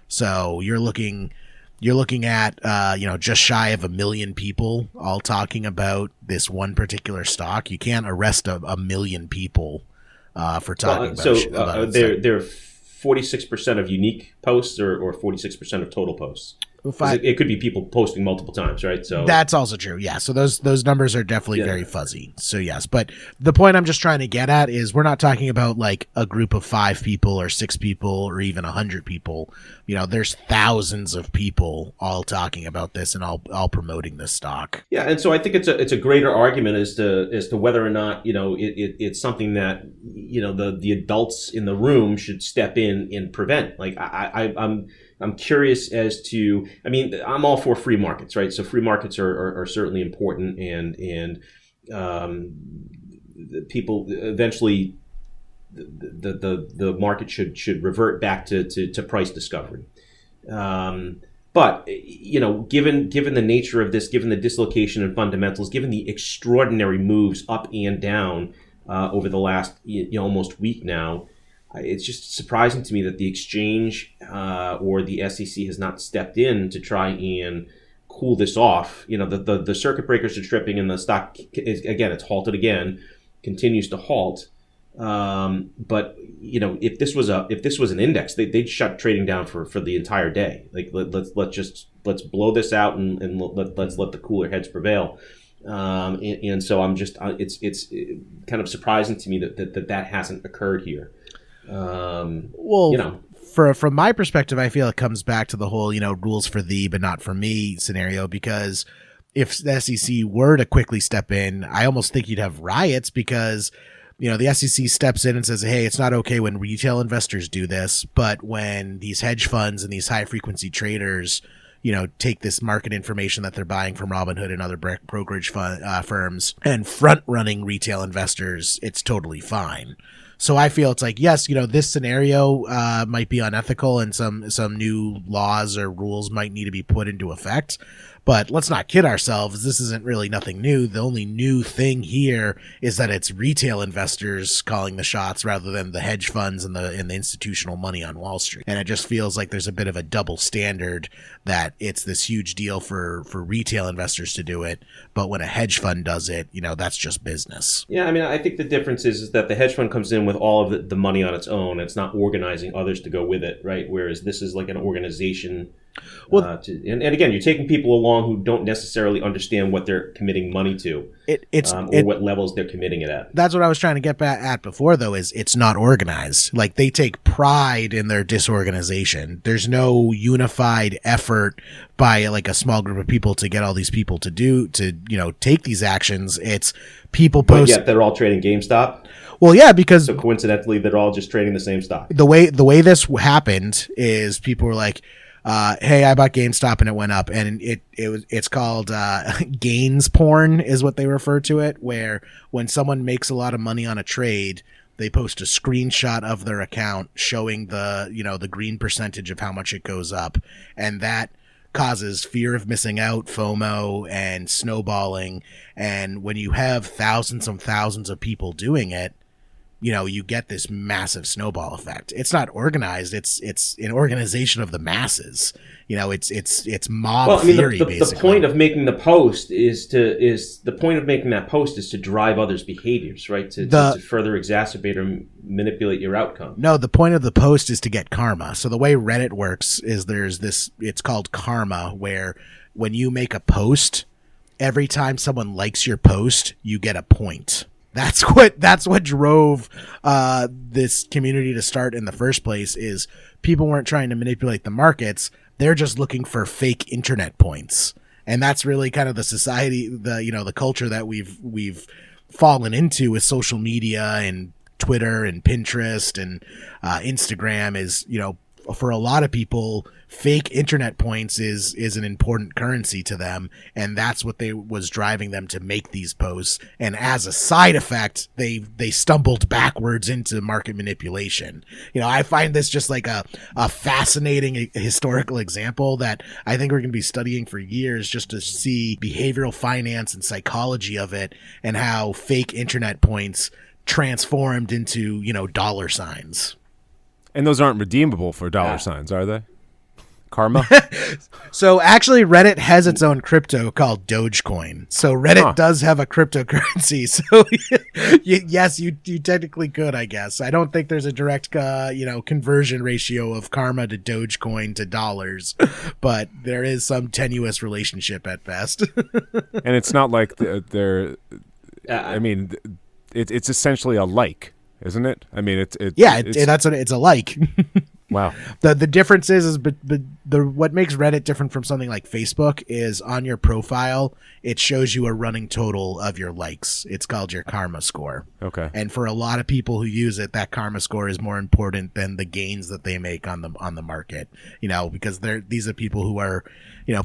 So you're looking at just shy of 1 million people all talking about this one particular stock. You can't arrest a million people for talking about it. They're 46% of unique posts or 46% of total posts. It could be people posting multiple times, right? So that's also true. Yeah. So those numbers are definitely very fuzzy. So yes, but the point I'm just trying to get at is we're not talking about like a group of 5 people or 6 people or even 100 people. There's thousands of people all talking about this and all promoting this stock. Yeah, and so I think it's a greater argument as to whether or not it's something that the adults in the room should step in and prevent. Like I'm curious as to, I mean, I'm all for free markets, right? So free markets are certainly important, and people eventually, the market should revert back to price discovery. But given the nature of this, given the dislocation in fundamentals, given the extraordinary moves up and down over the last almost week now, it's just surprising to me that the exchange or the SEC has not stepped in to try and cool this off. The circuit breakers are tripping, and the stock it's halted again, continues to halt. But if this was an index, they'd shut trading down for the entire day. Like let's blow this out and let's let the cooler heads prevail. And so I'm just it's kind of surprising to me that hasn't occurred here. From my perspective, I feel it comes back to the whole rules for thee but not for me scenario, because if the SEC were to quickly step in, I almost think you'd have riots, because the SEC steps in and says, hey, it's not okay when retail investors do this, but when these hedge funds and these high frequency traders take this market information that they're buying from Robinhood and other brokerage firms and front running retail investors, it's totally fine. So I feel it's like, yes, this scenario might be unethical, and some new laws or rules might need to be put into effect. But let's not kid ourselves. This isn't really nothing new. The only new thing here is that it's retail investors calling the shots rather than the hedge funds and the institutional money on Wall Street. And it just feels like there's a bit of a double standard, that it's this huge deal for retail investors to do it, but when a hedge fund does it, that's just business. Yeah, I mean, I think the difference is that the hedge fund comes in with all of the money on its own. It's not organizing others to go with it, right? Whereas this is like an organization. Well, and again, you're taking people along who don't necessarily understand what they're committing money to, or what levels they're committing it at. That's what I was trying to get at before, though, is it's not organized. Like, they take pride in their disorganization. There's no unified effort by like a small group of people to get all these people to take these actions. It's people post. But yet they're all trading GameStop. Well, yeah, because so coincidentally, they're all just trading the same stock. The way this happened is people were like, hey, I bought GameStop and it went up, and it's called gains porn is what they refer to it, where when someone makes a lot of money on a trade, they post a screenshot of their account showing the green percentage of how much it goes up, and that causes fear of missing out, FOMO, and snowballing. And when you have thousands and thousands of people doing it, you get this massive snowball effect. It's not organized. It's an organization of the masses. It's mob theory. The point of making the post is to drive others' behaviors, right? To further exacerbate or manipulate your outcome. No, the point of the post is to get karma. So the way Reddit works is it's called karma, where when you make a post, every time someone likes your post, you get a point. That's what drove this community to start in the first place. Is people weren't trying to manipulate the markets; they're just looking for fake internet points, and that's really kind of the society, the culture that we've fallen into with social media and Twitter and Pinterest and Instagram. Is for a lot of people, fake internet points is an important currency to them, and that's what was driving them to make these posts. And as a side effect, they stumbled backwards into market manipulation. I find this just like a fascinating historical example that I think we're going to be studying for years, just to see behavioral finance and psychology of it, and how fake internet points transformed into dollar signs. And those aren't redeemable for dollar signs, are they? Karma? So actually, Reddit has its own crypto called Dogecoin. So Reddit does have a cryptocurrency. So yes, you technically could, I guess. I don't think there's a direct conversion ratio of karma to Dogecoin to dollars, but there is some tenuous relationship at best. And it's not like they're. I mean, it's essentially a like. Isn't it? I mean, it's that's what it's a like. Wow. The difference is what makes Reddit different from something like Facebook is on your profile, it shows you a running total of your likes. It's called your karma score. Okay. And for a lot of people who use it, that karma score is more important than the gains that they make on the market, because these are people who are,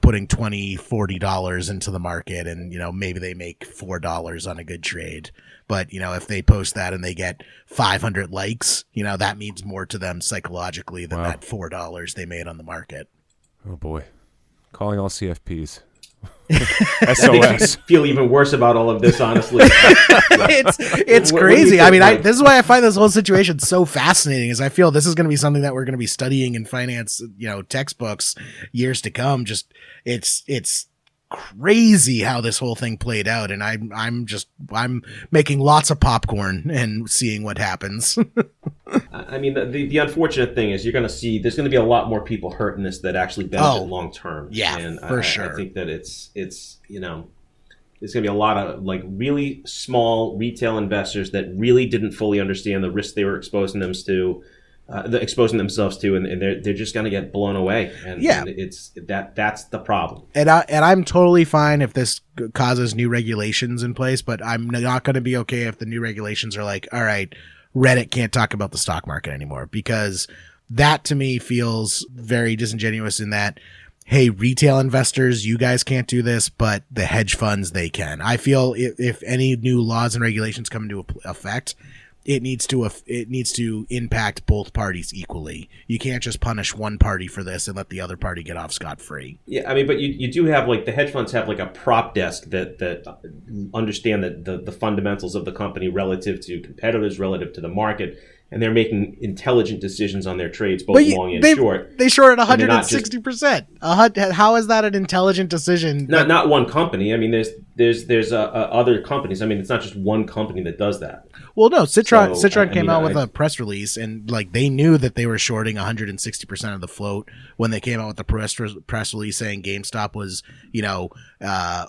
putting $20-$40 into the market, and, maybe they make $4 on a good trade. But, if they post that and they get 500 likes, that means more to them psychologically than that $4 they made on the market. Oh, boy. Calling all CFPs. I feel even worse about all of this, honestly. It's crazy. I mean, this is why I find this whole situation so fascinating, is I feel this is going to be something that we're going to be studying in finance, textbooks years to come. Just it's crazy how this whole thing played out, and I'm making lots of popcorn and seeing what happens. I mean, the unfortunate thing is there's going to be a lot more people hurt in this that actually benefit long term. Yeah, and for sure. I think that it's there's going to be a lot of like really small retail investors that really didn't fully understand the risk they were exposing themselves to, and they're just going to get blown away. And it's that's the problem. And I'm totally fine if this causes new regulations in place, but I'm not going to be okay if the new regulations are like, all right, Reddit can't talk about the stock market anymore, because that to me feels very disingenuous in that, hey, retail investors, you guys can't do this, but the hedge funds, they can. I feel if any new laws and regulations come into effect, it needs to impact both parties equally. You can't just punish one party for this and let the other party get off scot-free. Yeah, I mean, but you do have, like, the hedge funds have like a prop desk that understand the fundamentals of the company relative to competitors, relative to the market, and they're making intelligent decisions on their trades, both long and short. They shorted 160%. How is that an intelligent decision? Not one company. I mean, there's other companies. I mean, it's not just one company that does that. Well, no, Citron came out with a press release, and like they knew that they were shorting 160% of the float when they came out with the press release saying GameStop was,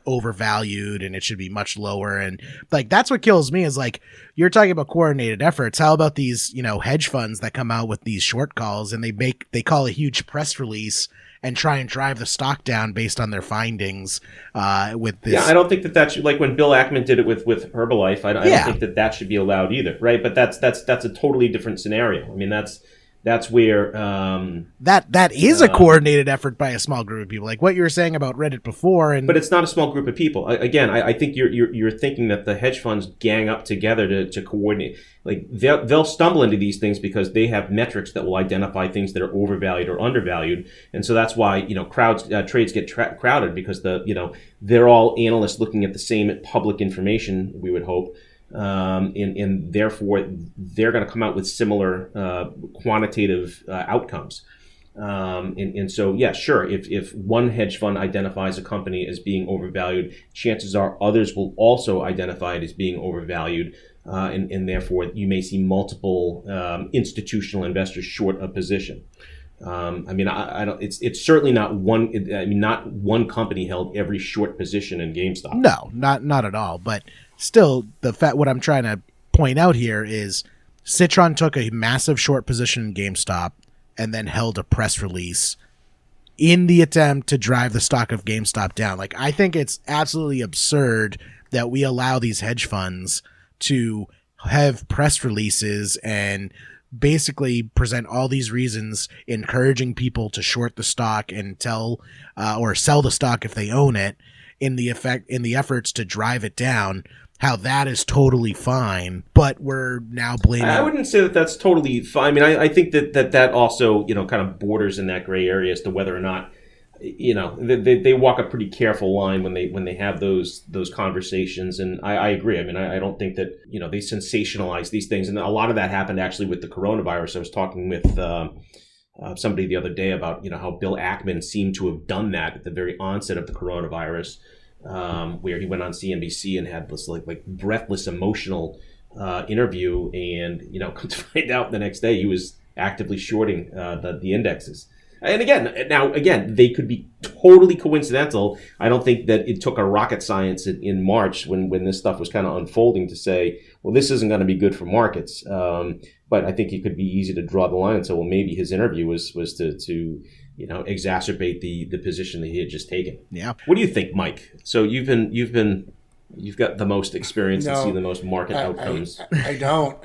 overvalued and it should be much lower. And like that's what kills me is like you're talking about coordinated efforts. How about these, hedge funds that come out with these short calls and they call a huge press release and try and drive the stock down based on their findings with this. Yeah, I don't think that should, like when Bill Ackman did it with Herbalife, I don't think that should be allowed either, right? But that's a totally different scenario. I mean, that's where that is a coordinated effort by a small group of people, like what you were saying about Reddit before. But it's not a small group of people. Again, I think you're thinking that the hedge funds gang up together to coordinate. Like they'll stumble into these things because they have metrics that will identify things that are overvalued or undervalued, and so that's why trades get crowded because they're all analysts looking at the same public information. We would hope. And therefore they're going to come out with similar quantitative outcomes. And so, yeah, sure. If one hedge fund identifies a company as being overvalued, chances are others will also identify it as being overvalued. And therefore you may see multiple institutional investors short a position. I mean, I don't. It's certainly not one. I mean, not one company held every short position in GameStop. No, not at all. But still, what I'm trying to point out here is Citron took a massive short position in GameStop and then held a press release in the attempt to drive the stock of GameStop down. Like, I think it's absolutely absurd that we allow these hedge funds to have press releases and basically present all these reasons encouraging people to short the stock and tell or sell the stock if they own it in the efforts to drive it down. How that is totally fine, but we're now blaming. I wouldn't say that that's totally fine. I mean, I think that also kind of borders in that gray area as to whether or not they walk a pretty careful line when they have those conversations. And I agree. I mean, I don't think that they sensationalize these things, and a lot of that happened actually with the coronavirus. I was talking with somebody the other day about how Bill Ackman seemed to have done that at the very onset of the coronavirus. Where he went on CNBC and had this like breathless, emotional interview, and come to find out the next day he was actively shorting the indexes. And again, they could be totally coincidental. I don't think that it took a rocket science in March when this stuff was kind of unfolding to say, well, this isn't going to be good for markets. But I think it could be easy to draw the line and say, well, maybe his interview was to exacerbate the position that he had just taken. Yeah. What do you think, Mike? So you've got the most experience and see the most market outcomes. I don't.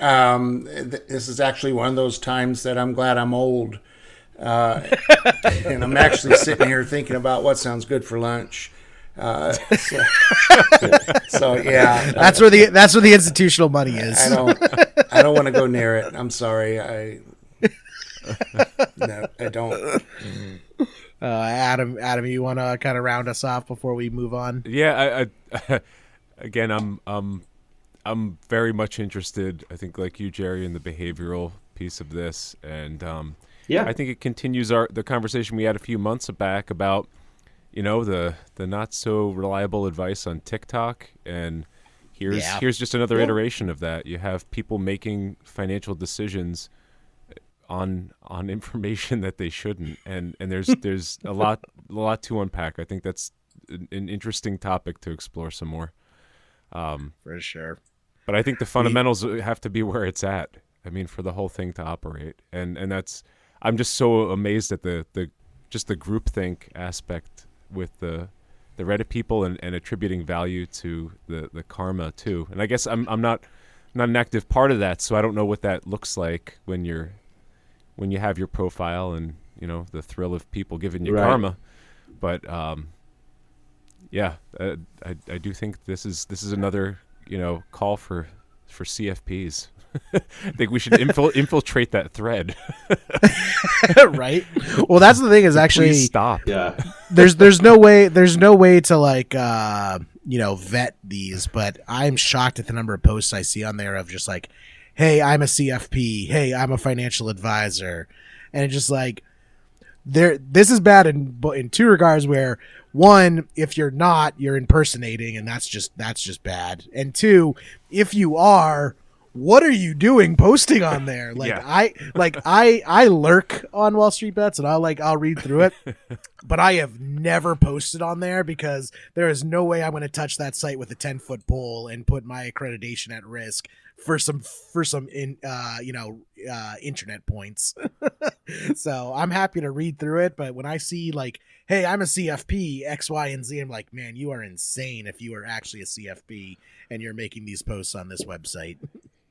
This is actually one of those times that I'm glad I'm old. And I'm actually sitting here thinking about what sounds good for lunch. So yeah, that's where the institutional money is. I don't want to go near it. I'm sorry. No, I don't. Adam, you want to kind of round us off before we move on? Yeah, I again, I'm very much interested. I think, like you, Jerry, in the behavioral piece of this, and I think it continues the conversation we had a few months back about, the not so reliable advice on TikTok, and here's just another iteration of that. You have people making financial decisions on information that they shouldn't, and there's a lot to unpack. I think that's an interesting topic to explore some more. For sure. But I think the fundamentals have to be where it's at. I mean, for the whole thing to operate, and that's, I'm just so amazed at the groupthink aspect with the Reddit people and attributing value to the karma too. And I guess I'm not an active part of that, so I don't know what that looks like when you have your profile and the thrill of people giving you karma. But I do think this is another call for CFPs. I think we should infiltrate that thread. Right. Well, that's the thing is actually please stop. Yeah. There's no way to like vet these, but I'm shocked at the number of posts I see on there of just like, hey, I'm a CFP. Hey, I'm a financial advisor. And it's just like, this is bad in two regards, where one, if you're not, you're impersonating, and that's just bad. And two, if you are, what are you doing posting on there? I lurk on Wall Street Bets, and I'll read through it, but I have never posted on there because there is no way I'm going to touch that site with a 10-foot pole and put my accreditation at risk for some internet points. So I'm happy to read through it, but when I see like, hey, I'm a CFP X, Y, and Z, I'm like, man, you are insane if you are actually a CFP and you're making these posts on this website.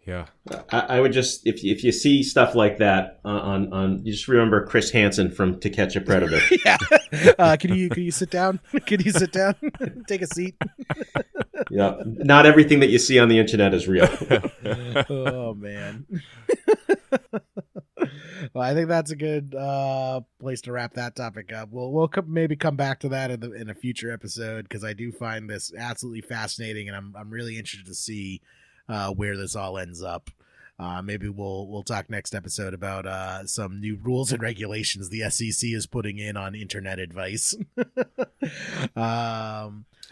Yeah, I would just, if you see stuff like that on you just remember Chris Hansen from To Catch a Predator. Yeah. Can you sit down? Can you sit down? Take a seat. Yeah. Not everything that you see on the internet is real. Oh man. Well, I think that's a good place to wrap that topic up. We'll maybe come back to that in a future episode, because I do find this absolutely fascinating, and I'm really interested to see where this all ends up. Maybe we'll talk next episode about some new rules and regulations the SEC is putting in on internet advice.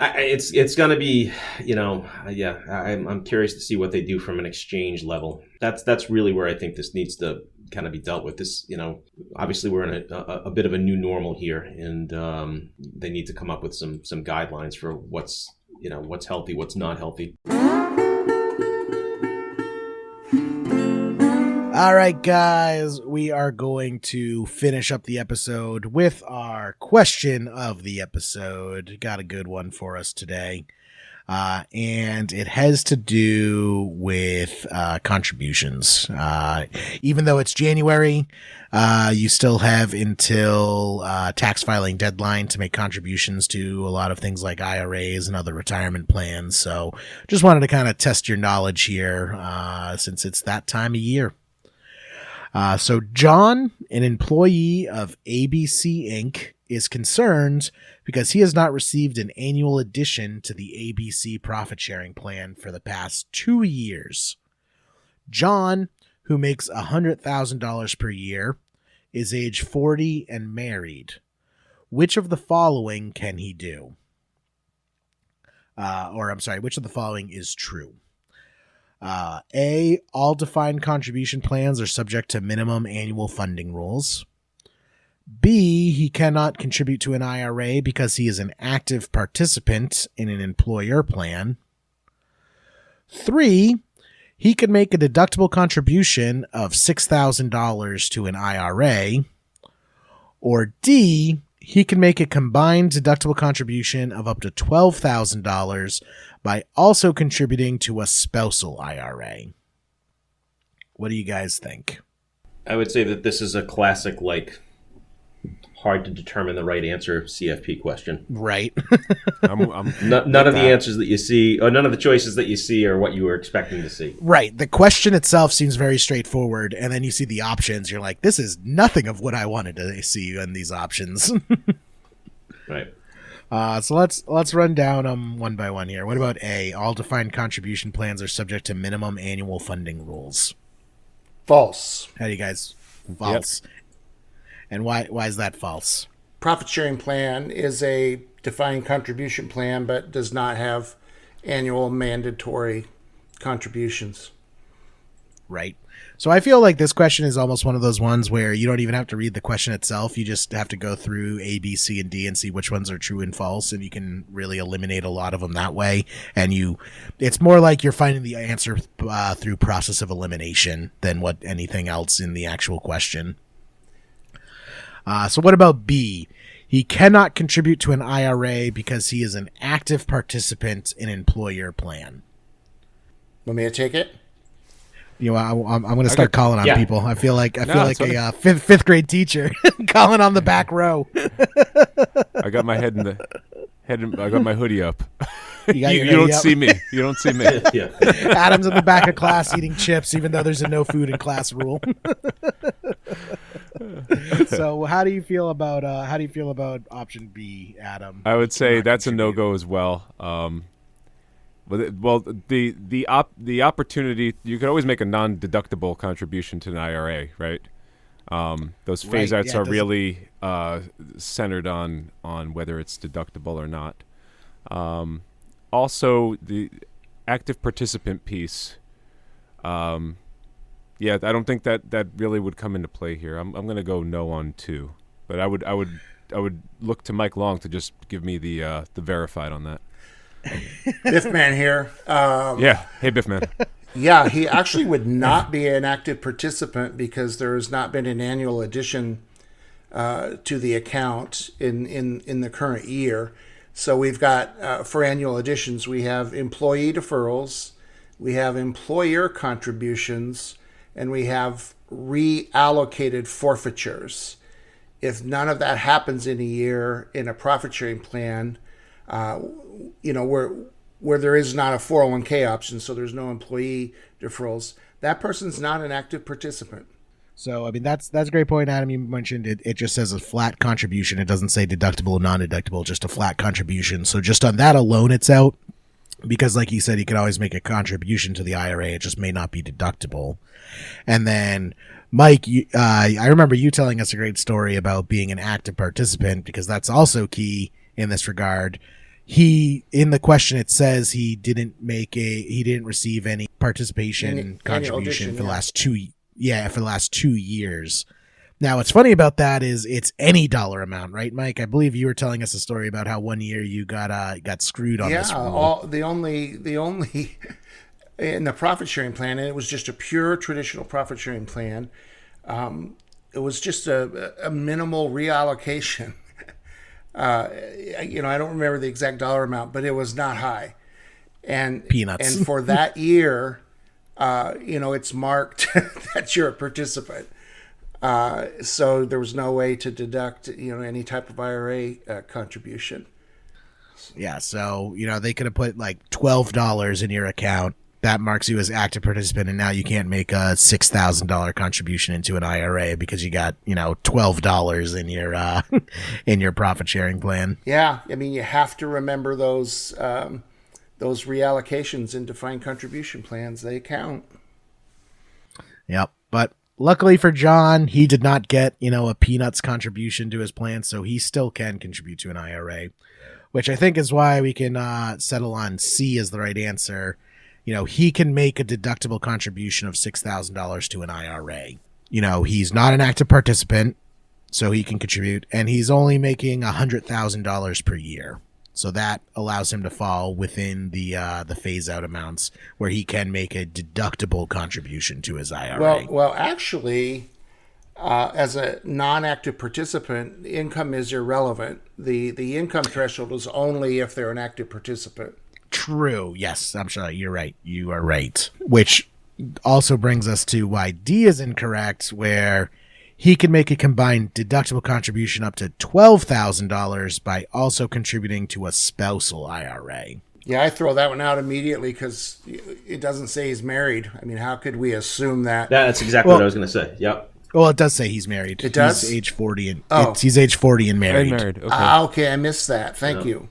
It's going to be, I'm curious to see what they do from an exchange level. That's really where I think this needs to kind of be dealt with. This, obviously we're in a bit of a new normal here, and they need to come up with some guidelines for what's healthy, what's not healthy. All right, guys, we are going to finish up the episode with our question of the episode. Got a good one for us today. And it has to do with contributions. Even though it's January, you still have until tax filing deadline to make contributions to a lot of things like IRAs and other retirement plans. So just wanted to kind of test your knowledge here since it's that time of year. So John, an employee of ABC Inc., is concerned because he has not received an annual addition to the ABC profit sharing plan for the past 2 years. John, who makes $100,000 per year, is age 40 and married. Which of the following can he do? Which of the following is true? A, all defined contribution plans are subject to minimum annual funding rules. B, he cannot contribute to an IRA because he is an active participant in an employer plan. 3, he can make a deductible contribution of $6,000 to an IRA. Or D, he can make a combined deductible contribution of up to $12,000 by also contributing to a spousal IRA. What do you guys think? I would say that this is a classic, like, hard to determine the right answer CFP question. Right. None of the answers that you see, or none of the choices that you see are what you were expecting to see. Right. The question itself seems very straightforward, and then you see the options. You're like, this is nothing of what I wanted to see in these options. Right. So let's run down them one by one here. What about A? All defined contribution plans are subject to minimum annual funding rules. False. How do you guys? False. Yep. And why is that false? Profit sharing plan is a defined contribution plan, but does not have annual mandatory contributions. Right. So I feel like this question is almost one of those ones where you don't even have to read the question itself. You just have to go through A, B, C, and D and see which ones are true and false, and you can really eliminate a lot of them that way. And it's more like you're finding the answer through process of elimination than what anything else in the actual question. So what about B? He cannot contribute to an IRA because he is an active participant in an employer plan. Want me to take it? You know, I'm going to start calling on people. I feel like a fifth grade teacher calling on the back row. I got my I got my hoodie up. You don't see me. You don't see me. Yeah. Adam's in the back of class eating chips, even though there's a no food in class rule. So how do you feel about option B, Adam? I would say that's a no-go as well. The opportunity, you could always make a non-deductible contribution to an IRA, right? Those phase outs are really centered on whether it's deductible or not. Also, the active participant piece. I don't think that really would come into play here. I'm going to go no on 2, but I would look to Mike Long to just give me the verified on that. Biff Man here. Hey Biff Man. Yeah, he actually would not be an active participant because there has not been an annual addition to the account in the current year. So we've got, for annual additions, we have employee deferrals, we have employer contributions, and we have reallocated forfeitures. If none of that happens in a year in a profit sharing plan, where there is not a 401k option, so there's no employee deferrals, that person's not an active participant. So, I mean, that's a great point, Adam. You mentioned it. It just says a flat contribution. It doesn't say deductible or non-deductible, just a flat contribution. So just on that alone, it's out. Because like you said, you could always make a contribution to the IRA. It just may not be deductible. And then, Mike, I remember you telling us a great story about being an active participant, because that's also key in this regard. In the question, it says he didn't receive any participation contribution for the last 2 years. Now, what's funny about that is it's any dollar amount, right, Mike? I believe you were telling us a story about how one year you got screwed on this rule. Yeah, the only in the profit sharing plan, and it was just a pure traditional profit sharing plan. It was just a minimal reallocation. I don't remember the exact dollar amount, but it was not high. And peanuts. And for that year, it's marked that you're a participant. So there was no way to deduct, any type of IRA contribution. Yeah, so they could have put like $12 in your account. That marks you as active participant, and now you can't make a $6,000 contribution into an IRA because you got $12 in your in your profit sharing plan. Yeah, I mean you have to remember those reallocations in defined contribution plans. They count. Yep, but luckily for John, he did not get a peanuts contribution to his plan, so he still can contribute to an IRA, which I think is why we can settle on C as the right answer. He can make a deductible contribution of $6,000 to an IRA. He's not an active participant, so he can contribute, and he's only making $100,000 per year. So that allows him to fall within the phase out amounts where he can make a deductible contribution to his IRA. Well, actually, as a non-active participant, income is irrelevant. The income threshold is only if they're an active participant. True. Yes, I'm sure you're right. You are right. Which also brings us to why D is incorrect, where he can make a combined deductible contribution up to $12,000 by also contributing to a spousal IRA. Yeah, I throw that one out immediately because it doesn't say he's married. I mean, how could we assume that? That's exactly what I was going to say. Yep. Well, it does say he's married. It does? He's age 40 and Oh. he's age 40 and married. Okay. Okay, I missed that. Thank you.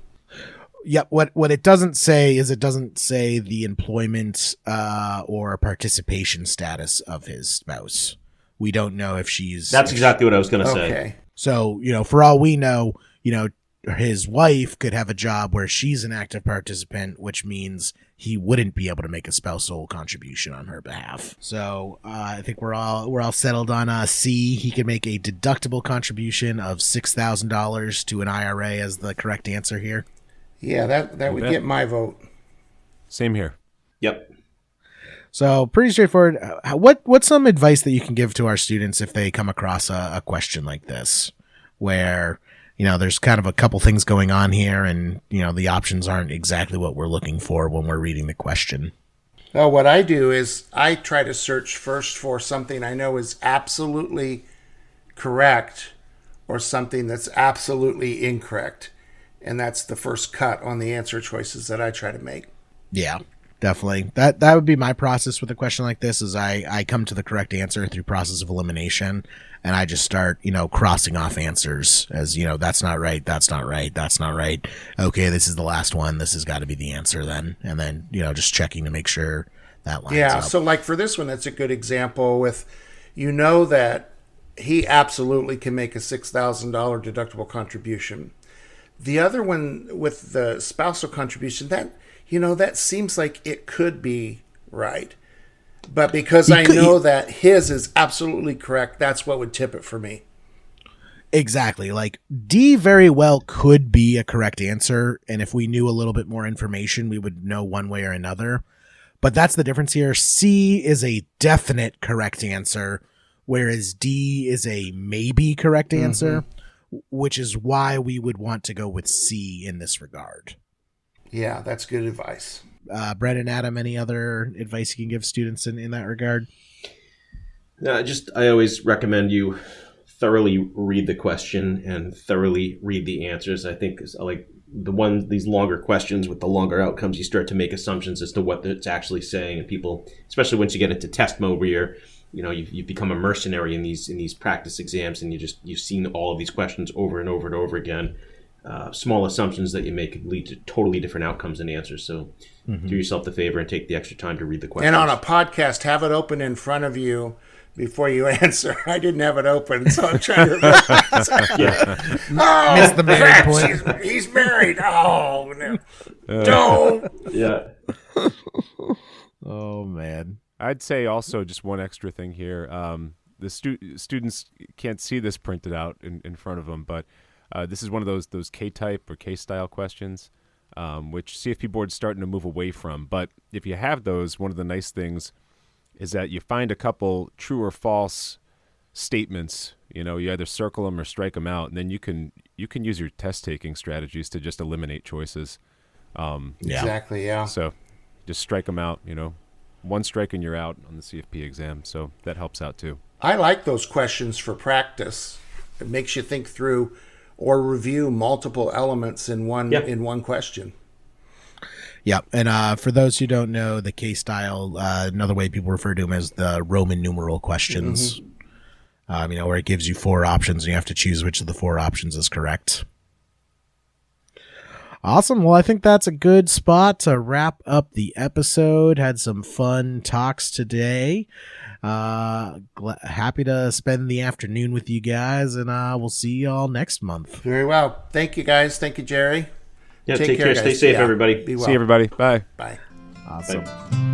Yeah, what it doesn't say is it doesn't say the employment or participation status of his spouse. We don't know if she's... That's exactly what I was going to say. Okay. So, for all we know, his wife could have a job where she's an active participant, which means he wouldn't be able to make a spousal contribution on her behalf. So I think we're all settled on C. He can make a deductible contribution of $6,000 to an IRA as the correct answer here. Yeah, that would get my vote. Same here. Yep. So pretty straightforward. What's some advice that you can give to our students if they come across a question like this, where there's kind of a couple things going on here, and the options aren't exactly what we're looking for when we're reading the question? Well, what I do is I try to search first for something I know is absolutely correct or something that's absolutely incorrect, and that's the first cut on the answer choices that I try to make. Yeah. Definitely. That would be my process with a question like this, is I come to the correct answer through process of elimination, and I just start, crossing off answers as, that's not right, that's not right, that's not right. Okay, this is the last one. This has got to be the answer then. And then, just checking to make sure that lines up. So like for this one, that's a good example with, that he absolutely can make a $6,000 deductible contribution. The other one with the spousal contribution, that seems like it could be right. But because I know that his is absolutely correct, that's what would tip it for me. Exactly. Like D very well could be a correct answer. And if we knew a little bit more information, we would know one way or another. But that's the difference here. C is a definite correct answer, whereas D is a maybe correct answer, which is why we would want to go with C in this regard. Yeah, that's good advice. Brett and Adam, any other advice you can give students in that regard? I always recommend you thoroughly read the question and thoroughly read the answers. I think like these longer questions with the longer outcomes, you start to make assumptions as to what it's actually saying, and people, especially once you get into test mode where you've become a mercenary in these practice exams, and you've seen all of these questions over and over and over again. Small assumptions that you make could lead to totally different outcomes and answers. So do yourself the favor and take the extra time to read the questions. And on a podcast, have it open in front of you before you answer. I didn't have it open, so I'm trying to realize. Oh, missed the married point. He's married. Oh, no. Don't. Yeah. Oh, man. I'd say also just one extra thing here. The students can't see this printed out in front of them, but this is one of those K-type or K-style questions, which CFP board's starting to move away from. But if you have those, one of the nice things is that you find a couple true or false statements. You either circle them or strike them out, and then you can use your test-taking strategies to just eliminate choices. Exactly, yeah. So just strike them out, one strike and you're out on the CFP exam. So that helps out too. I like those questions for practice. It makes you think through or review multiple elements in one question. Yeah, and for those who don't know, the K-style, another way people refer to them as the Roman numeral questions. Where it gives you 4 options and you have to choose which of the 4 options is correct. Awesome. Well, I think that's a good spot to wrap up the episode. Had some fun talks today. Happy to spend the afternoon with you guys, and we'll see you all next month. Very well. Thank you, guys. Thank you, Jerry. Yeah, take care. Stay safe, everybody. Be well. See you, everybody. Bye. Bye. Awesome. Bye.